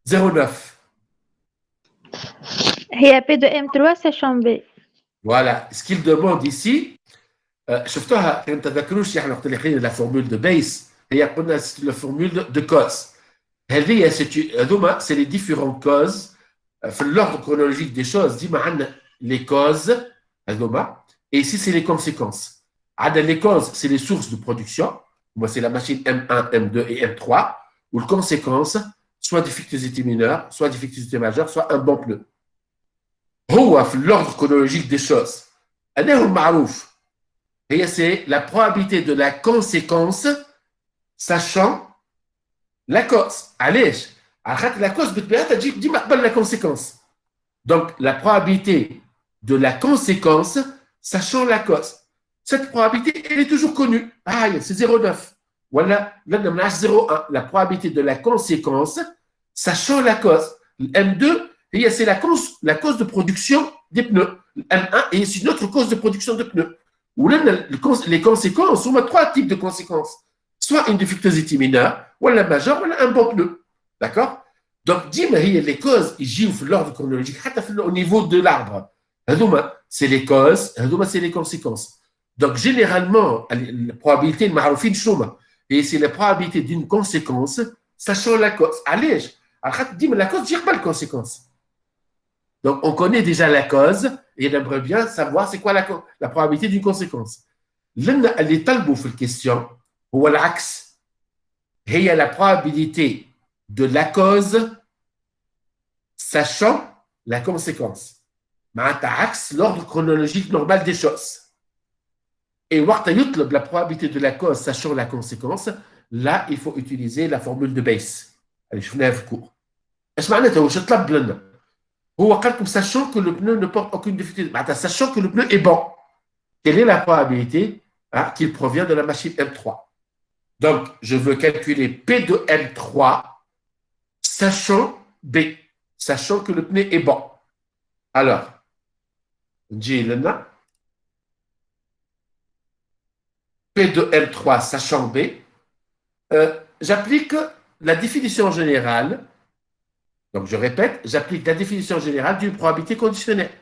0,9.
هي P de M3 sachant B.
Voilà ce qu'il demande ici. شفتوها ما تذكروش احنا وقت اللي قلنا لا فورمول دو بيس هي قلنا لا فورمول دو كوز. هذه هذوما سي لي ديفيرون كوز في l'ordre chronologique des choses. ديما عندنا les causes هذوما et ici c'est les conséquences. عندنا les causes c'est les sources de production. Moi c'est la machine M1, M2 et M3 où les conséquences soit difficulté mineure, soit difficulté majeure, soit un bon pneu. هو في l'ordre chronologique des choses. أنه معروف. Et c'est la probabilité de la conséquence sachant la cause. Allez, la cause, dis-moi la conséquence. Donc, la probabilité de la conséquence sachant la cause. Cette probabilité, elle est toujours connue. Ah, c'est 0,9. Voilà, là, 0,1. La probabilité de la conséquence sachant la cause. Le M2, c'est la cause de production des pneus. Le M1 est une autre cause de production de pneus. Où les conséquences, on a trois types de conséquences. Soit une difficulté mineure, ou la majeure, ou un bon pneu. D'accord? Donc, dis-moi, les causes, ils jouent l'ordre chronologique, au niveau de l'arbre. C'est les causes, c'est les conséquences. Donc, généralement, la probabilité de maroufine chouma, et c'est la probabilité d'une conséquence, sachant la cause. Allez, dis-moi, la cause, je pas la conséquence. Donc, on connaît déjà la cause et on aimerait bien savoir c'est quoi la probabilité d'une conséquence. Les talbous في الكيستيون هو العكس. هي la probabilité de la cause sachant la conséquence. معناتها عكس l'ordre chronologique normal des choses. Et وقت يطلب la probabilité de la cause sachant la conséquence, là il faut utiliser la formule de Bayes. اللي شفناها في الكور. ايش معناتها واش طلب لنا؟ هو قال لكم sachant que le pneu ne porte aucune difficulté, sachant que le pneu est bon, quelle est la probabilité qu'il provient de la machine M3? Donc, je veux calculer P de M3 sachant B, sachant que le pneu est bon. Alors, P de M3 sachant B, j'applique la définition générale. Donc, je répète, j'applique la définition générale d'une probabilité conditionnelle.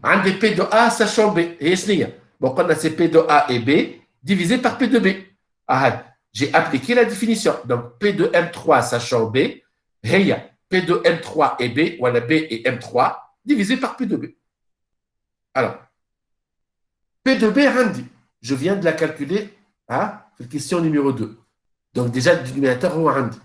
Un des P de A sachant B. Et bon, on a ces P de A et B divisé par P de B. J'ai appliqué la définition. Donc, P de M3 sachant B, P de M3 et B, ou la B et M3, divisé par P de B. Alors, P de B, Randy, je viens de la calculer à la question numéro 2. Donc, déjà, le dénominateur, Randy.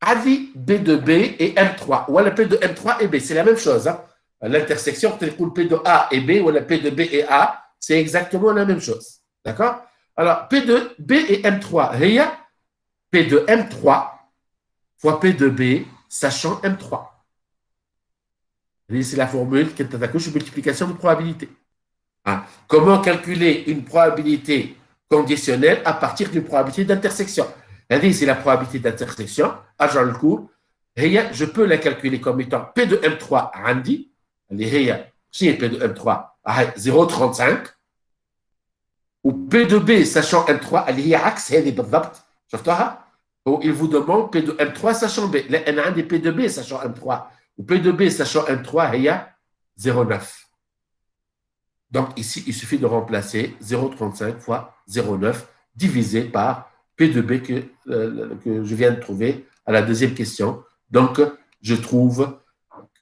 Adi B de B et M3, ou la P de M3 et B, c'est la même chose. Hein? L'intersection, P de A et B, ou la P de B et A, c'est exactement la même chose. D'accord? Alors, P de B et M3, P de M3 fois P de B, sachant M3. C'est la formule qui est de multiplication de probabilité. Hein? Comment calculer une probabilité conditionnelle à partir d'une probabilité d'intersection? C'est la probabilité d'intersection, agent le cours. Je peux la calculer comme étant P de M3 عندي اللي هي شنو P de M3 0,35 ou P de B sachant M3 اللي هي عكس هذه بالضبط شفتوها؟ Il vous demande P de M3 sachant B. Là, أنا عندي P de B sachant M3 ou P de B sachant M3 هي 0,9. Donc ici, il suffit de remplacer 0,35 fois 0,9 divisé par P de B que je viens de trouver à la deuxième question. Donc, je trouve,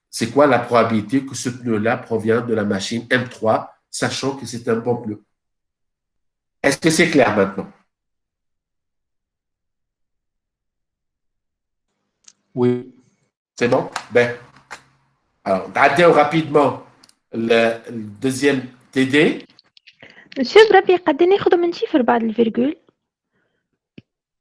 c'est quoi la probabilité que ce pneu-là provient de la machine M3, sachant que c'est un bon pneu. Est-ce que c'est clair maintenant?
Oui.
C'est bon? Ben, alors, regardez rapidement le deuxième TD.
Monsieur Brabi, قد ناخذ من شيفر بعد الفيرجول؟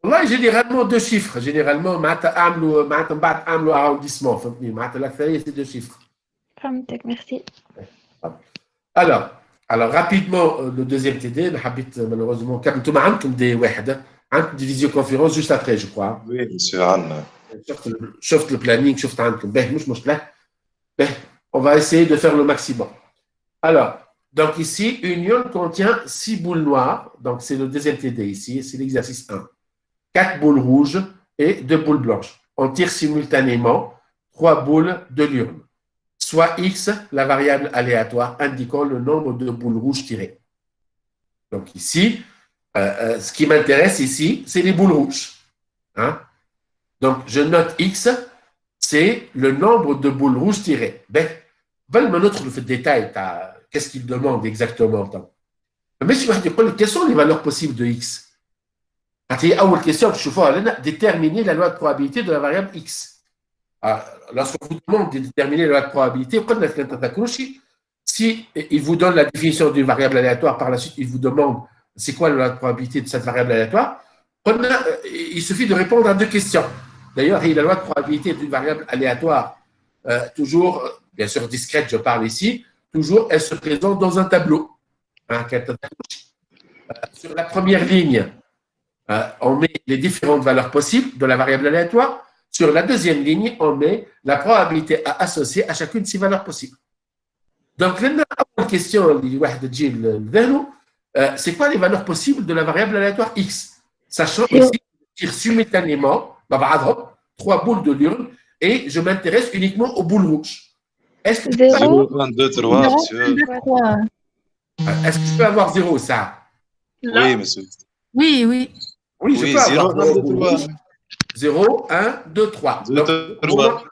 والله généralement deux chiffres. Généralement, معناتها بعد أعملوا arrondissement. فهمتني؟ معناتها الأكثرية c'est deux chiffres.
فهمتك merci.
Alors, rapidement, le deuxième TD, malheureusement, comme tout le monde, comme des visioconférences juste après, je crois.
Oui, monsieur Anne.
شفت le planning, شفت عندكم. مش مشكلة. On va essayer de faire le maximum. Alors, donc ici, Union contient 6 boules noires. Donc, c'est le deuxième TD ici, c'est l'exercice 1. 4 boules rouges et 2 boules blanches. On tire simultanément 3 boules de l'urne. Soit X, la variable aléatoire indiquant le nombre de boules rouges tirées. Donc ici, ce qui m'intéresse ici, c'est les boules rouges. Hein? Donc, je note X, c'est le nombre de boules rouges tirées. Ben, notre le détail, qu'est-ce qu'il demande exactement? Mais si je dis, quelles sont les valeurs possibles de X? La question que je fais, déterminer la loi de probabilité de la variable X. Lorsqu'on vous demande de déterminer la loi de probabilité, si il vous donne la définition d'une variable aléatoire, par la suite, il vous demande c'est quoi la loi de probabilité de cette variable aléatoire, il suffit de répondre à 2 questions. D'ailleurs, la loi de probabilité d'une variable aléatoire, toujours, bien sûr discrète, je parle ici, toujours, elle se présente dans un tableau. Sur la première ligne, on met les différentes valeurs possibles de la variable aléatoire. Sur la deuxième ligne, on met la probabilité à associer à chacune de ces valeurs possibles. Donc, la question, c'est quoi les valeurs possibles de la variable aléatoire X? Sachant ici, je tire simultanément 3 boules de l'urne et je m'intéresse uniquement aux boules rouges. Est-ce que
0, 1, 2, 3, monsieur.
Est-ce que je peux avoir 0, ça?
Oui, monsieur.
Oui, oui.
Oui, je
Oui,
peux
0,
avoir
1, 2, 3.
0, 1, 2, 3.
2,
Donc,
3.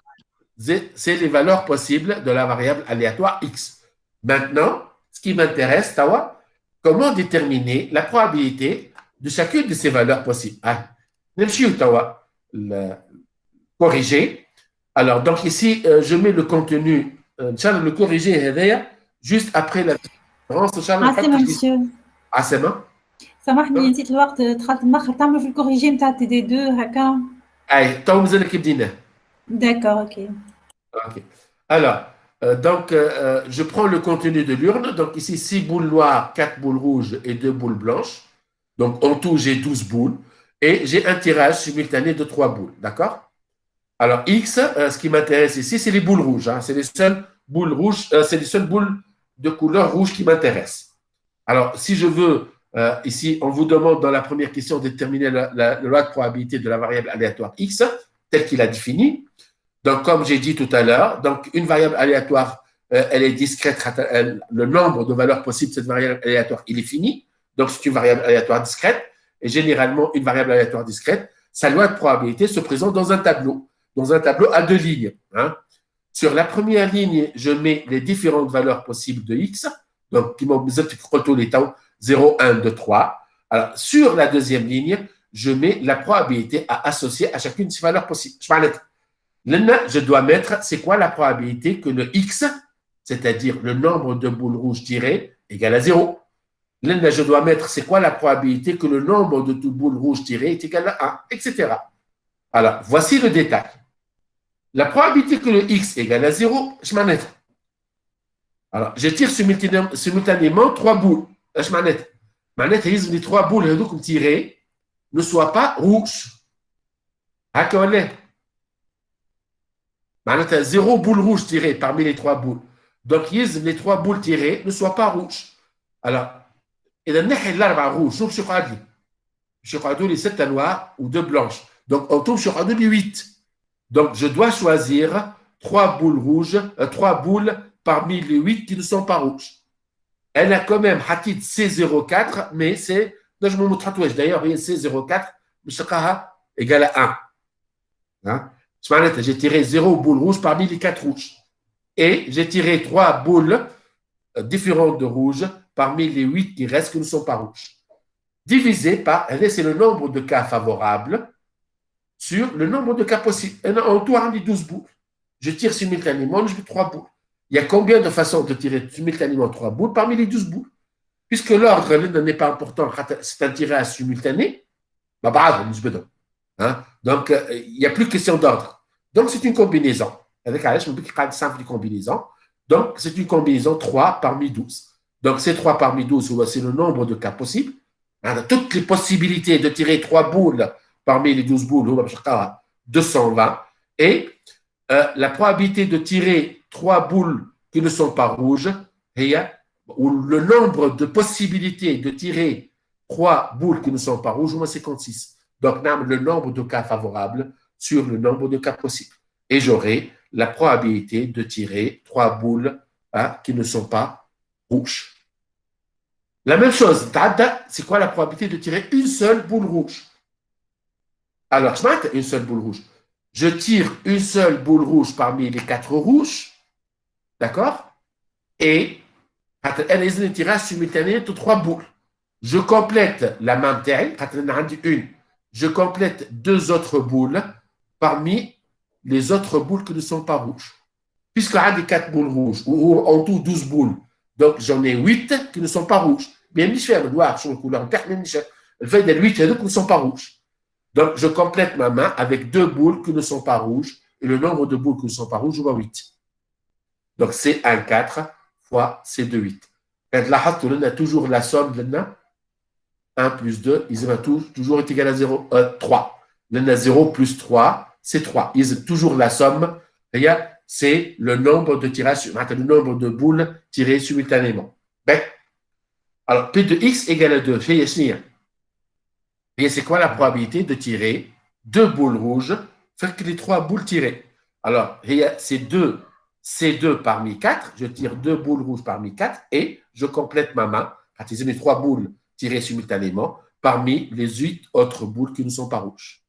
c'est les valeurs possibles de la variable aléatoire X. Maintenant, ce qui m'intéresse, Tawa, comment déterminer la probabilité de chacune de ces valeurs possibles. Tawa, corriger. Alors, donc ici, je mets le contenu, le corriger, juste après la différence.
عسلامة monsieur.
عسلامة.
سامحني نسيت الوقت دخلت مأخر تعملوا في الكوريجي نتاع تي دي 2 هكا.
اي تو مازال كي بدينا.
D'accord, ok.
Ok. Alors, donc, je prends le contenu de l'urne. Donc, ici, 6 boules noires, 4 boules rouges et 2 boules blanches. Donc, en tout, j'ai 12 boules. Et j'ai un tirage simultané de 3 boules. D'accord? Alors, X, ce qui m'intéresse ici, c'est les boules rouges. Hein. C'est les seules boules rouges, c'est les seules boules de couleur rouge qui m'intéressent. Alors, si je veux, ici, on vous demande dans la première question de déterminer la loi de probabilité de la variable aléatoire X, telle qu'il a définie. Donc, comme j'ai dit tout à l'heure, donc une variable aléatoire, elle est discrète, le nombre de valeurs possibles de cette variable aléatoire, il est fini. Donc, c'est une variable aléatoire discrète. Et généralement, une variable aléatoire discrète, sa loi de probabilité se présente dans un tableau à 2 lignes. Hein. Sur la première ligne, je mets les différentes valeurs possibles de X. Donc, qui m'ont tous les temps 0, 1, 2, 3. Alors, sur la deuxième ligne, je mets la probabilité à associer à chacune de ces valeurs possibles. Je dois mettre, c'est quoi la probabilité que le X, c'est-à-dire le nombre de boules rouges tirées, égale à 0. Je dois mettre, c'est quoi la probabilité que le nombre de boules rouges tirées est égal à 1, etc. Alors, voici le détail. La probabilité que le X égale à 0, je m'en ai. Alors, je tire simultanément 3 boules. Je m'en ai. Les 3 boules tirées ne soient pas rouges. معناتها 0 boule rouge tirée parmi les 3 boules. Donc, les 3 boules tirées ne soient pas rouges. Alors, إذا نحي الأربعة rouges, شنو باش يقعد لي؟ باش يقعدوا لي 6 noirs ou 2 blanches. Donc, en tout, باش يقعدوا لي 8. Donc, je dois choisir 3 boules rouges, 3 boules parmi les 8 qui ne sont pas rouges. Elle a quand même حطيت C04, mais c'est نجمو ما تحطوهاش. D'ailleurs, هي C04 باش تلقاها égale à 1. Hein? J'ai tiré 0 boule rouge parmi les 4 rouges. Et j'ai tiré 3 boules différentes de rouge parmi les 8 qui restent qui ne sont pas rouges. Divisé par, c'est le nombre de cas favorables sur le nombre de cas possibles. En tout, on dit 12 boules. Je tire simultanément, je fais 3 boules. Il y a combien de façons de tirer simultanément 3 boules parmi les 12 boules? Puisque l'ordre n'est pas important, c'est un tirage simultané, hein? Donc, il n'y a plus question d'ordre. Donc, c'est une combinaison. Avec Alex, on peut qu'il y ait une simple combinaison. Donc, c'est une combinaison 3 parmi 12. Donc, ces 3 parmi 12, c'est le nombre de cas possibles. Toutes les possibilités de tirer 3 boules parmi les 12 boules, 220. Et la probabilité de tirer 3 boules qui ne sont pas rouges, ou le nombre de possibilités de tirer 3 boules qui ne sont pas rouges, c'est 56. Donc, on a le nombre de cas favorables sur le nombre de cas possibles. Et j'aurai la probabilité de tirer 3 boules qui ne sont pas rouges. La même chose, c'est quoi la probabilité de tirer une seule boule rouge? Alors, je mets une seule boule rouge. Je tire une seule boule rouge parmi les 4 rouges, d'accord? Et elle est un tirage simultané de 3 boules. Je complète la même taille, je complète 2 autres boules parmi les autres boules qui ne sont pas rouges. Puisqu'il y a des 4 boules rouges, ou en tout 12 boules, donc j'en ai 8 qui ne sont pas rouges. Bien, je fais le noir sur la couleur interne, le fait des 8 qui ne sont pas rouges. Donc, je complète ma main avec 2 boules qui ne sont pas rouges, et le nombre de boules qui ne sont pas rouges, je vois 8. Donc, c'est 1, 4 fois c'est 2, 8. Quand là, on a toujours la somme de 1 plus 2, ils vont toujours être égal à 0, 3. Là, 0 plus 3, c'est 3. Ils ont toujours la somme, c'est le nombre de tirages, le nombre de boules tirées simultanément. Ben, alors, P de X égale à 2. Et c'est quoi la probabilité de tirer 2 boules rouges, faire que les 3 boules tirées? Alors, c'est 2 parmi 4. Je tire 2 boules rouges parmi 4 et je complète ma main, attiser mes 3 boules tirées simultanément parmi les 8 autres boules qui ne sont pas rouges.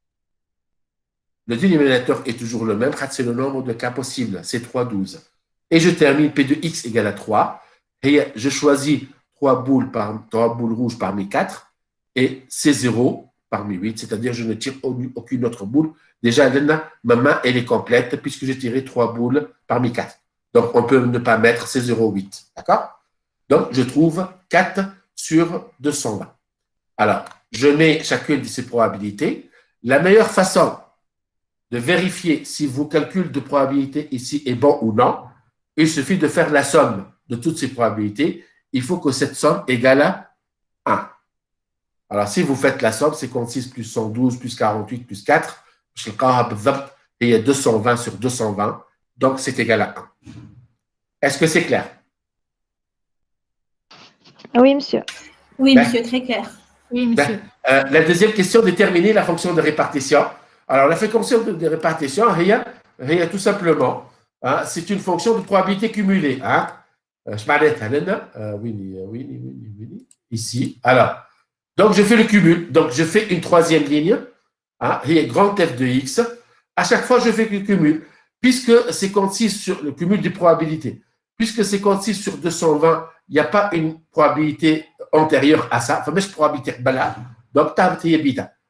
Le dénominateur est toujours le même, c'est le nombre de cas possibles, c'est 3, 12. Et je termine P de X égale à 3. Et je choisis 3 boules rouges parmi 4. Et c'est 0 parmi 8, c'est-à-dire je ne tire aucune autre boule. Déjà, ma main, elle est complète puisque j'ai tiré 3 boules parmi 4. Donc, on peut ne pas mettre ces 0,8. D'accord? Donc, je trouve 4 sur 220. Alors, je mets chacune de ces probabilités. La meilleure façon de vérifier si vos calculs de probabilité ici est bon ou non, il suffit de faire la somme de toutes ces probabilités. Il faut que cette somme égale à 1. Alors, si vous faites la somme, 56 plus 112 plus 48 plus 4, il y a 220 sur 220, donc c'est égal à 1. Est-ce que c'est clair?
Oui, monsieur.
Oui, monsieur, très clair.
Oui, monsieur.
La deuxième question, déterminer la fonction de répartition. Alors, la fonction de répartition, tout simplement, c'est une fonction de probabilité cumulée. Je m'arrête, oui, ici. Alors, donc, je fais le cumul. Donc, je fais une troisième ligne. Il y a grand F de X. À chaque fois, je fais le cumul. Puisque c'est consiste sur le cumul des probabilités. Puisque c'est consiste sur 220, il n'y a pas une probabilité antérieure à ça. Enfin, mais je probabilité bala. Donc,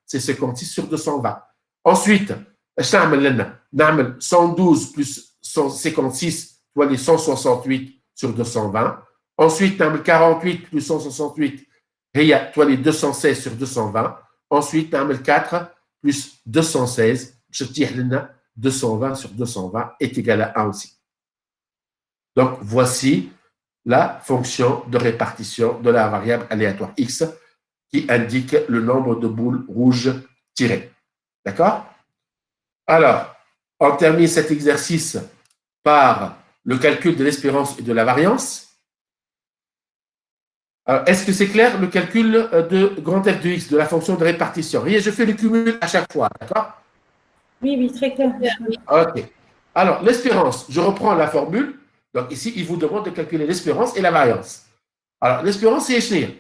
c'est ce consiste sur 220. Ensuite, 112 plus 156, soit les 168 sur 220. Ensuite, 48 plus 168, il y a toi les 216 sur 220. Ensuite, 4 plus 216, je tire 220 sur 220 est égal à 1 aussi. Donc, voici la fonction de répartition de la variable aléatoire x qui indique le nombre de boules rouges tirées. D'accord? Alors, on termine cet exercice par le calcul de l'espérance et de la variance. Est-ce que c'est clair le calcul de grand F de x, de la fonction de répartition? Et je fais le cumul à chaque fois, d'accord?
Oui, oui, très clair.
OK. Alors, l'espérance, je reprends la formule. Donc, ici, il vous demande de calculer l'espérance et la variance. Alors, l'espérance, c'est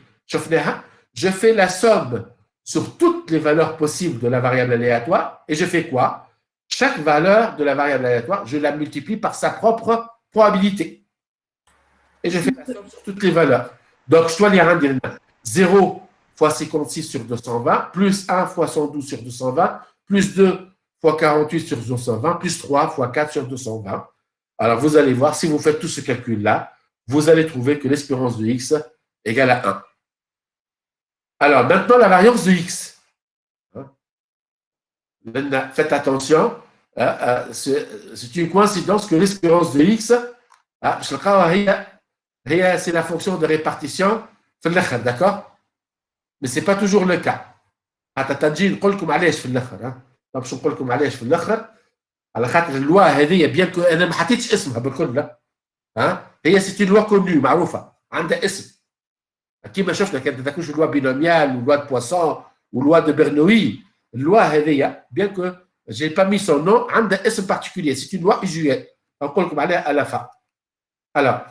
je fais la somme sur toutes les valeurs possibles de la variable aléatoire et je fais quoi? Chaque valeur de la variable aléatoire, je la multiplie par sa propre probabilité. Et je fais la somme sur toutes les valeurs. Donc, je dois lire 0 fois 56 sur 220, plus 1 fois 112 sur 220, plus 2 fois 48 sur 220, plus 3 fois 4 sur 220. Alors, vous allez voir, si vous faites tout ce calcul-là, vous allez trouver que l'espérance de x égale à 1. Alors, maintenant, la variance de x. Faites attention, c'est une coïncidence que l'espérance de x C'est la fonction de répartition, d'accord? Mais ce n'est pas toujours le cas. تجي نقول لكم علاش في الاخر باش نقول لكم علاش في الاخر على خاطر اللوا هذه بيان انا ما حطيتش اسمها بالكل هي سيتي لوا كونو معروفه عندها اسم كيما شفنا كانت تذكرش لوا بينوميال ولوا دو بواسون ولوا دو برنوي اللوا هذه بيان كو جي با مي سون نو عندها اسم بارتيكولير سيتي لوا usuelle نقول لكم عليها à la fin. Alors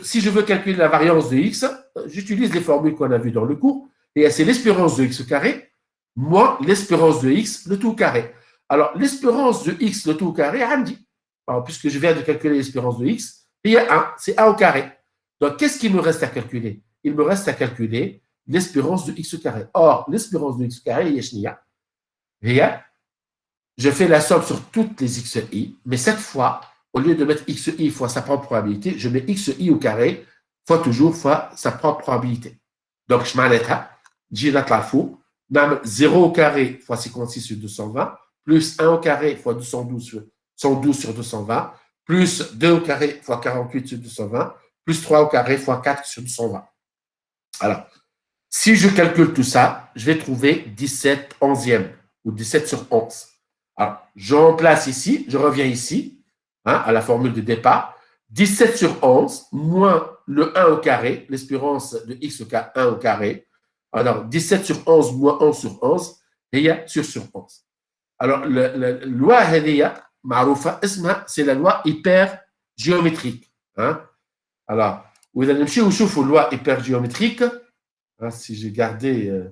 si je veux calculer la variance de x, j'utilise les formules qu'on a vues dans le cours. Et c'est l'espérance de x carré moins l'espérance de x le tout carré. Alors, l'espérance de x le tout carré, alors, puisque je viens de calculer l'espérance de x, il y a 1, c'est a au carré. Donc, qu'est-ce qu'il me reste à calculer? Il me reste à calculer l'espérance de x carré. Or, l'espérance de x carré, je fais la somme sur toutes les xi, mais cette fois, au lieu de mettre xi fois sa propre probabilité, je mets xi au carré fois toujours fois sa propre probabilité. Donc, je m'arrête là. J'ai la fou, 0 au carré fois 56 sur 220, plus 1 au carré fois 112 sur 220, plus 2 au carré fois 48 sur 220, plus 3 au carré fois 4 sur 220. Alors, si je calcule tout ça, je vais trouver 17 onzièmes ou 17 sur 11. Alors, je remplace ici, je reviens ici, à la formule de départ, 17 sur 11 moins le 1 au carré, l'espérance de x au carré, 1 au carré. Alors, 17 sur 11 moins 11 sur 11, هي sur 11. Alors, la loi هذه معروفة اسمها, c'est la loi hypergéométrique. Alors, وإذا نمشيو نشوفوا loi hypergéométrique, si j'ai gardé...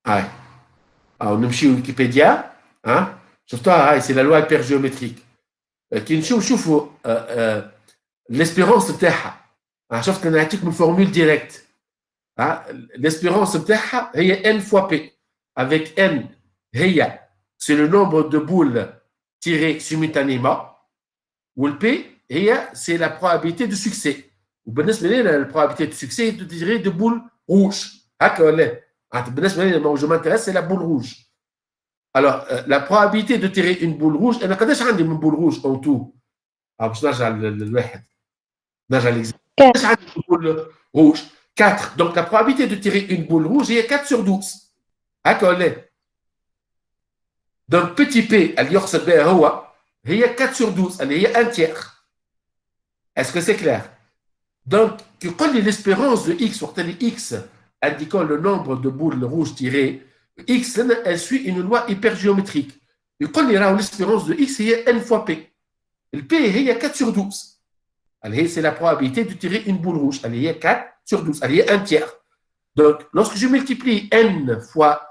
Alors, نمشيو Wikipédia, شفتوها, c'est la loi hypergéométrique. كي نمشيو نشوفوا l'espérance تاعها. شفت انا نعطيكم الفورمول ديريكت l'espérance نتاعها هي n fois p avec n هي c'est le nombre de boules tirées simultanément وال p هي c'est la probabilité de succès وبالنسبه لنا la probabilité de succès de tirer de boules rouges هكا ولا بالنسبه لنا je m'intéresse c'est la boule rouge. Alors la probabilité de tirer une boule rouge انا قداش عندي من boule rouge en tout باش نرجع للواحد نرجع l'exemple. Une boule rouge, 4. Donc, la probabilité de tirer une boule rouge est 4 sur 12. Donc, petit p, il y a 4 sur 12, il y a 1 tiers. Est-ce que c'est clair? Donc, quand l'espérance de x, sur x, indiquant le nombre de boules rouges tirées, x, elle suit une loi hypergéométrique. Et quand l'espérance de x, il y a n fois p. Le p, il y a 4 sur 12. C'est la probabilité de tirer une boule rouge. Il y a 4 sur 12. Il y a 1 tiers. Donc, lorsque je multiplie n fois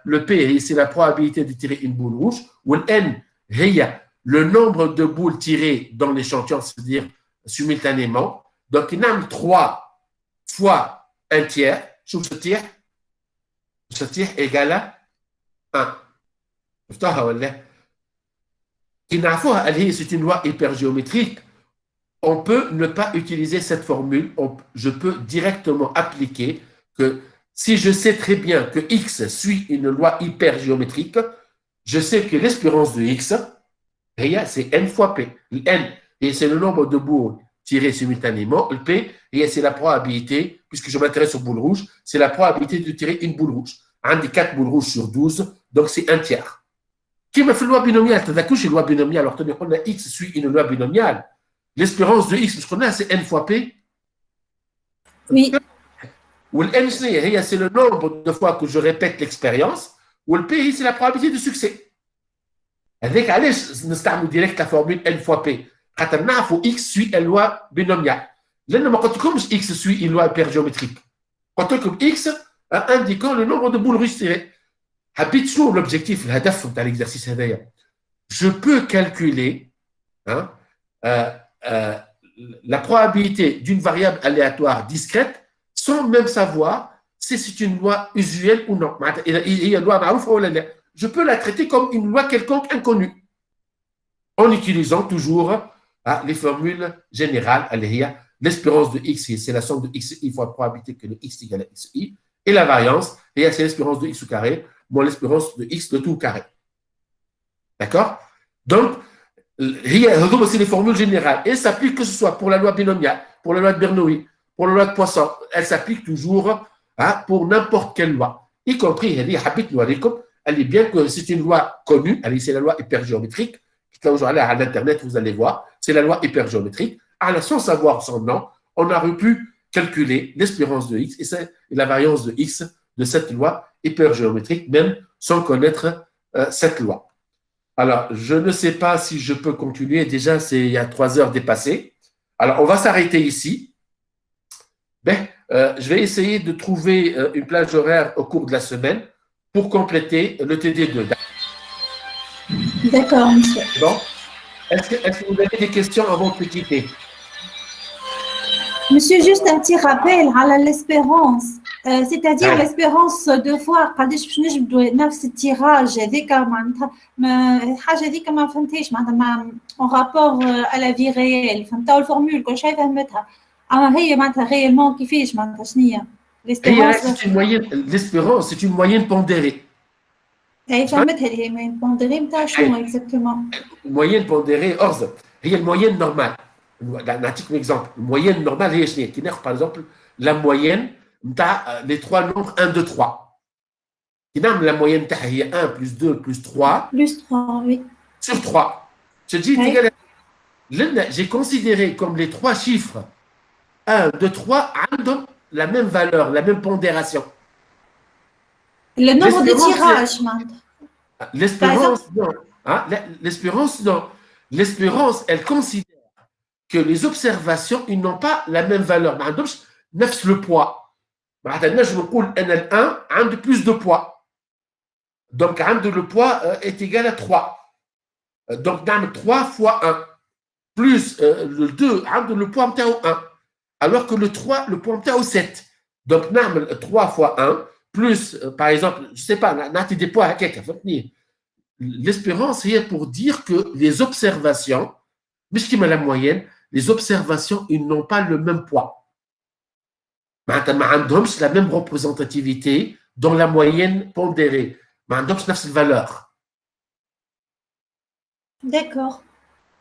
le p, c'est la probabilité de tirer une boule rouge, ou n, le nombre de boules tirées dans l'échantillon, c'est-à-dire simultanément. Donc, il y a 3 fois 1 tiers. Ce tiers égale à 1. C'est une loi hypergéométrique. On peut ne pas utiliser cette formule, je peux directement appliquer que si je sais très bien que x suit une loi hypergéométrique, je sais que l'espérance de x, c'est n fois p. N, c'est le nombre de boules tirées simultanément. Le p, c'est la probabilité, puisque je m'intéresse aux boules rouges, c'est la probabilité de tirer une boule rouge. Un des 4 boules rouges sur 12, donc c'est 1 tiers. Qui m'a fait la loi binomiale? Tu loi binomiale, alors on a x suit une loi binomiale. L'espérance de x, parce qu'on a, c'est n fois p.
Oui.
Ou le n, c'est le nombre de fois que je répète l'expérience. Ou le p, c'est la probabilité de succès. Avec علاش نستعمل direct la formule n fois p. خاطر نعرفوا x suit une loi binomiale. لأن ما قلت لكمش x suit une loi hypergéométrique. قلت لكم x indiquant le nombre de boules rouges tirées. حبيت شنو l'objectif, الهدف نتاع l'exercice هذايا. Je peux calculer la probabilité d'une variable aléatoire discrète sans même savoir si c'est une loi usuelle ou non. Je peux la traiter comme une loi quelconque inconnue en utilisant toujours les formules générales. L'espérance de x, c'est la somme de xi fois la probabilité que le x égale à xi, et la variance, c'est l'espérance de x au carré moins l'espérance de x de tout au carré. D'accord? Donc, c'est les formules générales. Et s'applique que ce soit pour la loi binomiale, pour la loi de Bernoulli, pour la loi de Poisson. Elle s'applique toujours pour n'importe quelle loi. Y compris, elle est bien que c'est une loi connue, c'est la loi hypergéométrique. Aujourd'hui, à l'Internet, vous allez voir, c'est la loi hypergéométrique. Sans savoir son nom, on aurait pu calculer l'espérance de X et la variance de X de cette loi hypergéométrique, même sans connaître cette loi. Alors, je ne sais pas si je peux continuer. Déjà, il y a 3 heures dépassées. Alors, on va s'arrêter ici. Je vais essayer de trouver une plage horaire au cours de la semaine pour compléter le TD2.
D'accord, monsieur.
Bon. Est-ce que vous avez des questions avant de quitter?
Monsieur, juste un petit rappel à l'espérance. C'est-à-dire l'espérance deux fois قداش باش نجبدوا نفس التيراج هذيك معناتها الحاجه هذيك ما فهمتهاش معناتها en rapport à la vie réelle فهمتوا الفورمول كل شيء فهمتها اما هي معناتها réellement كيفاش معناتها شنو هي
l'espérance c'est une moyenne pondérée.
اي فهمتها اللي هي moyenne pondérée نتاع شنو exactement
moyenne pondérée orz هي المويenne normale. نعطيك un exemple. Moyenne normale هي شنو كي ناخذ par exemple la moyenne les 3 nombres 1, 2, 3. La moyenne est 1 plus 2 plus 3.
Plus 3, oui.
Sur 3. Je dis, j'ai considéré comme les 3 chiffres 1, 2, 3 ont la même valeur, la même pondération.
Le nombre de tirages,
l'espérance, non. L'espérance, non. L'espérance, elle considère que les observations, ils n'ont pas la même valeur. Neuf le poids. Je me coule NL1 a plus de poids. Donc, le poids est égal à 3. Donc, 3 fois 1 plus le 2, le poids est au 1. Alors que le 3, le poids est au 7. Donc, 3 fois 1 plus, par exemple, je ne sais pas, des poids à quelque chose. L'espérance est pour dire que les observations, puisqu'il y a la moyenne, les observations, ils n'ont pas le même poids. La même représentativité dans la moyenne pondérée. La même valeur.
D'accord.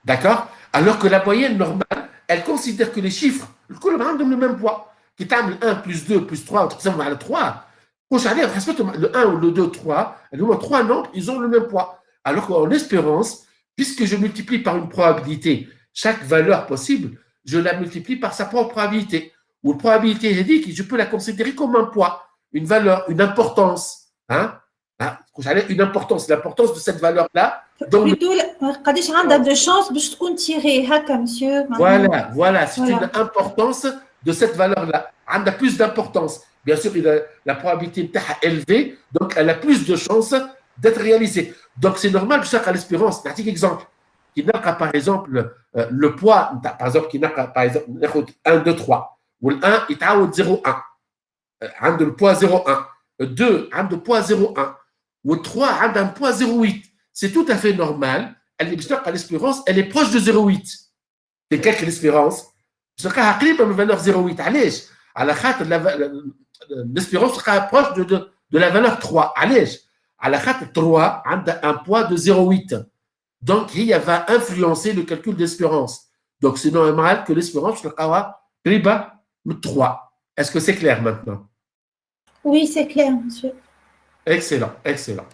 D'accord. Alors que la moyenne normale, elle considère que les chiffres, le même poids. Qui est 1 plus 2 plus 3, le 3. Le 1 ou le 2, 3, les 3 nombres, ils ont le même poids. Alors qu'en espérance, puisque je multiplie par une probabilité chaque valeur possible, je la multiplie par sa propre probabilité. Ou la probabilité, j'ai dit que je peux la considérer comme un poids, une valeur, une importance. Une importance, l'importance de cette valeur-là.
Plutôt, قداش عندها de chance باش تكون tirée هكا monsieur.
Voilà, c'est une importance de cette valeur-là. Elle a plus d'importance. Bien sûr, la probabilité est élevée, donc elle a plus de chances d'être réalisée. Donc, c'est normal que chaque à l'espérance. Un petit exemple. Qui n'a par exemple le poids, par exemple, qui n'a par exemple 1, 2, 3. Ou le 1, il a 0, 1. Le poids 0,1. 2, le poids 0,1. Ou 3, un poids 0,8. C'est tout à fait normal. L'espérance, elle est proche de 0,8. C'est quelque l'espérance. Je serai à la valeur 0,8. Allez, l'espérance sera proche de la valeur 3. Allez, à la 3 a un poids de 0,8. Donc, il va influencer le calcul d'espérance. Donc, c'est normal que l'espérance sera plus bas de 3. Est-ce que c'est clair maintenant?
Oui, c'est clair, monsieur.
Excellent, excellent.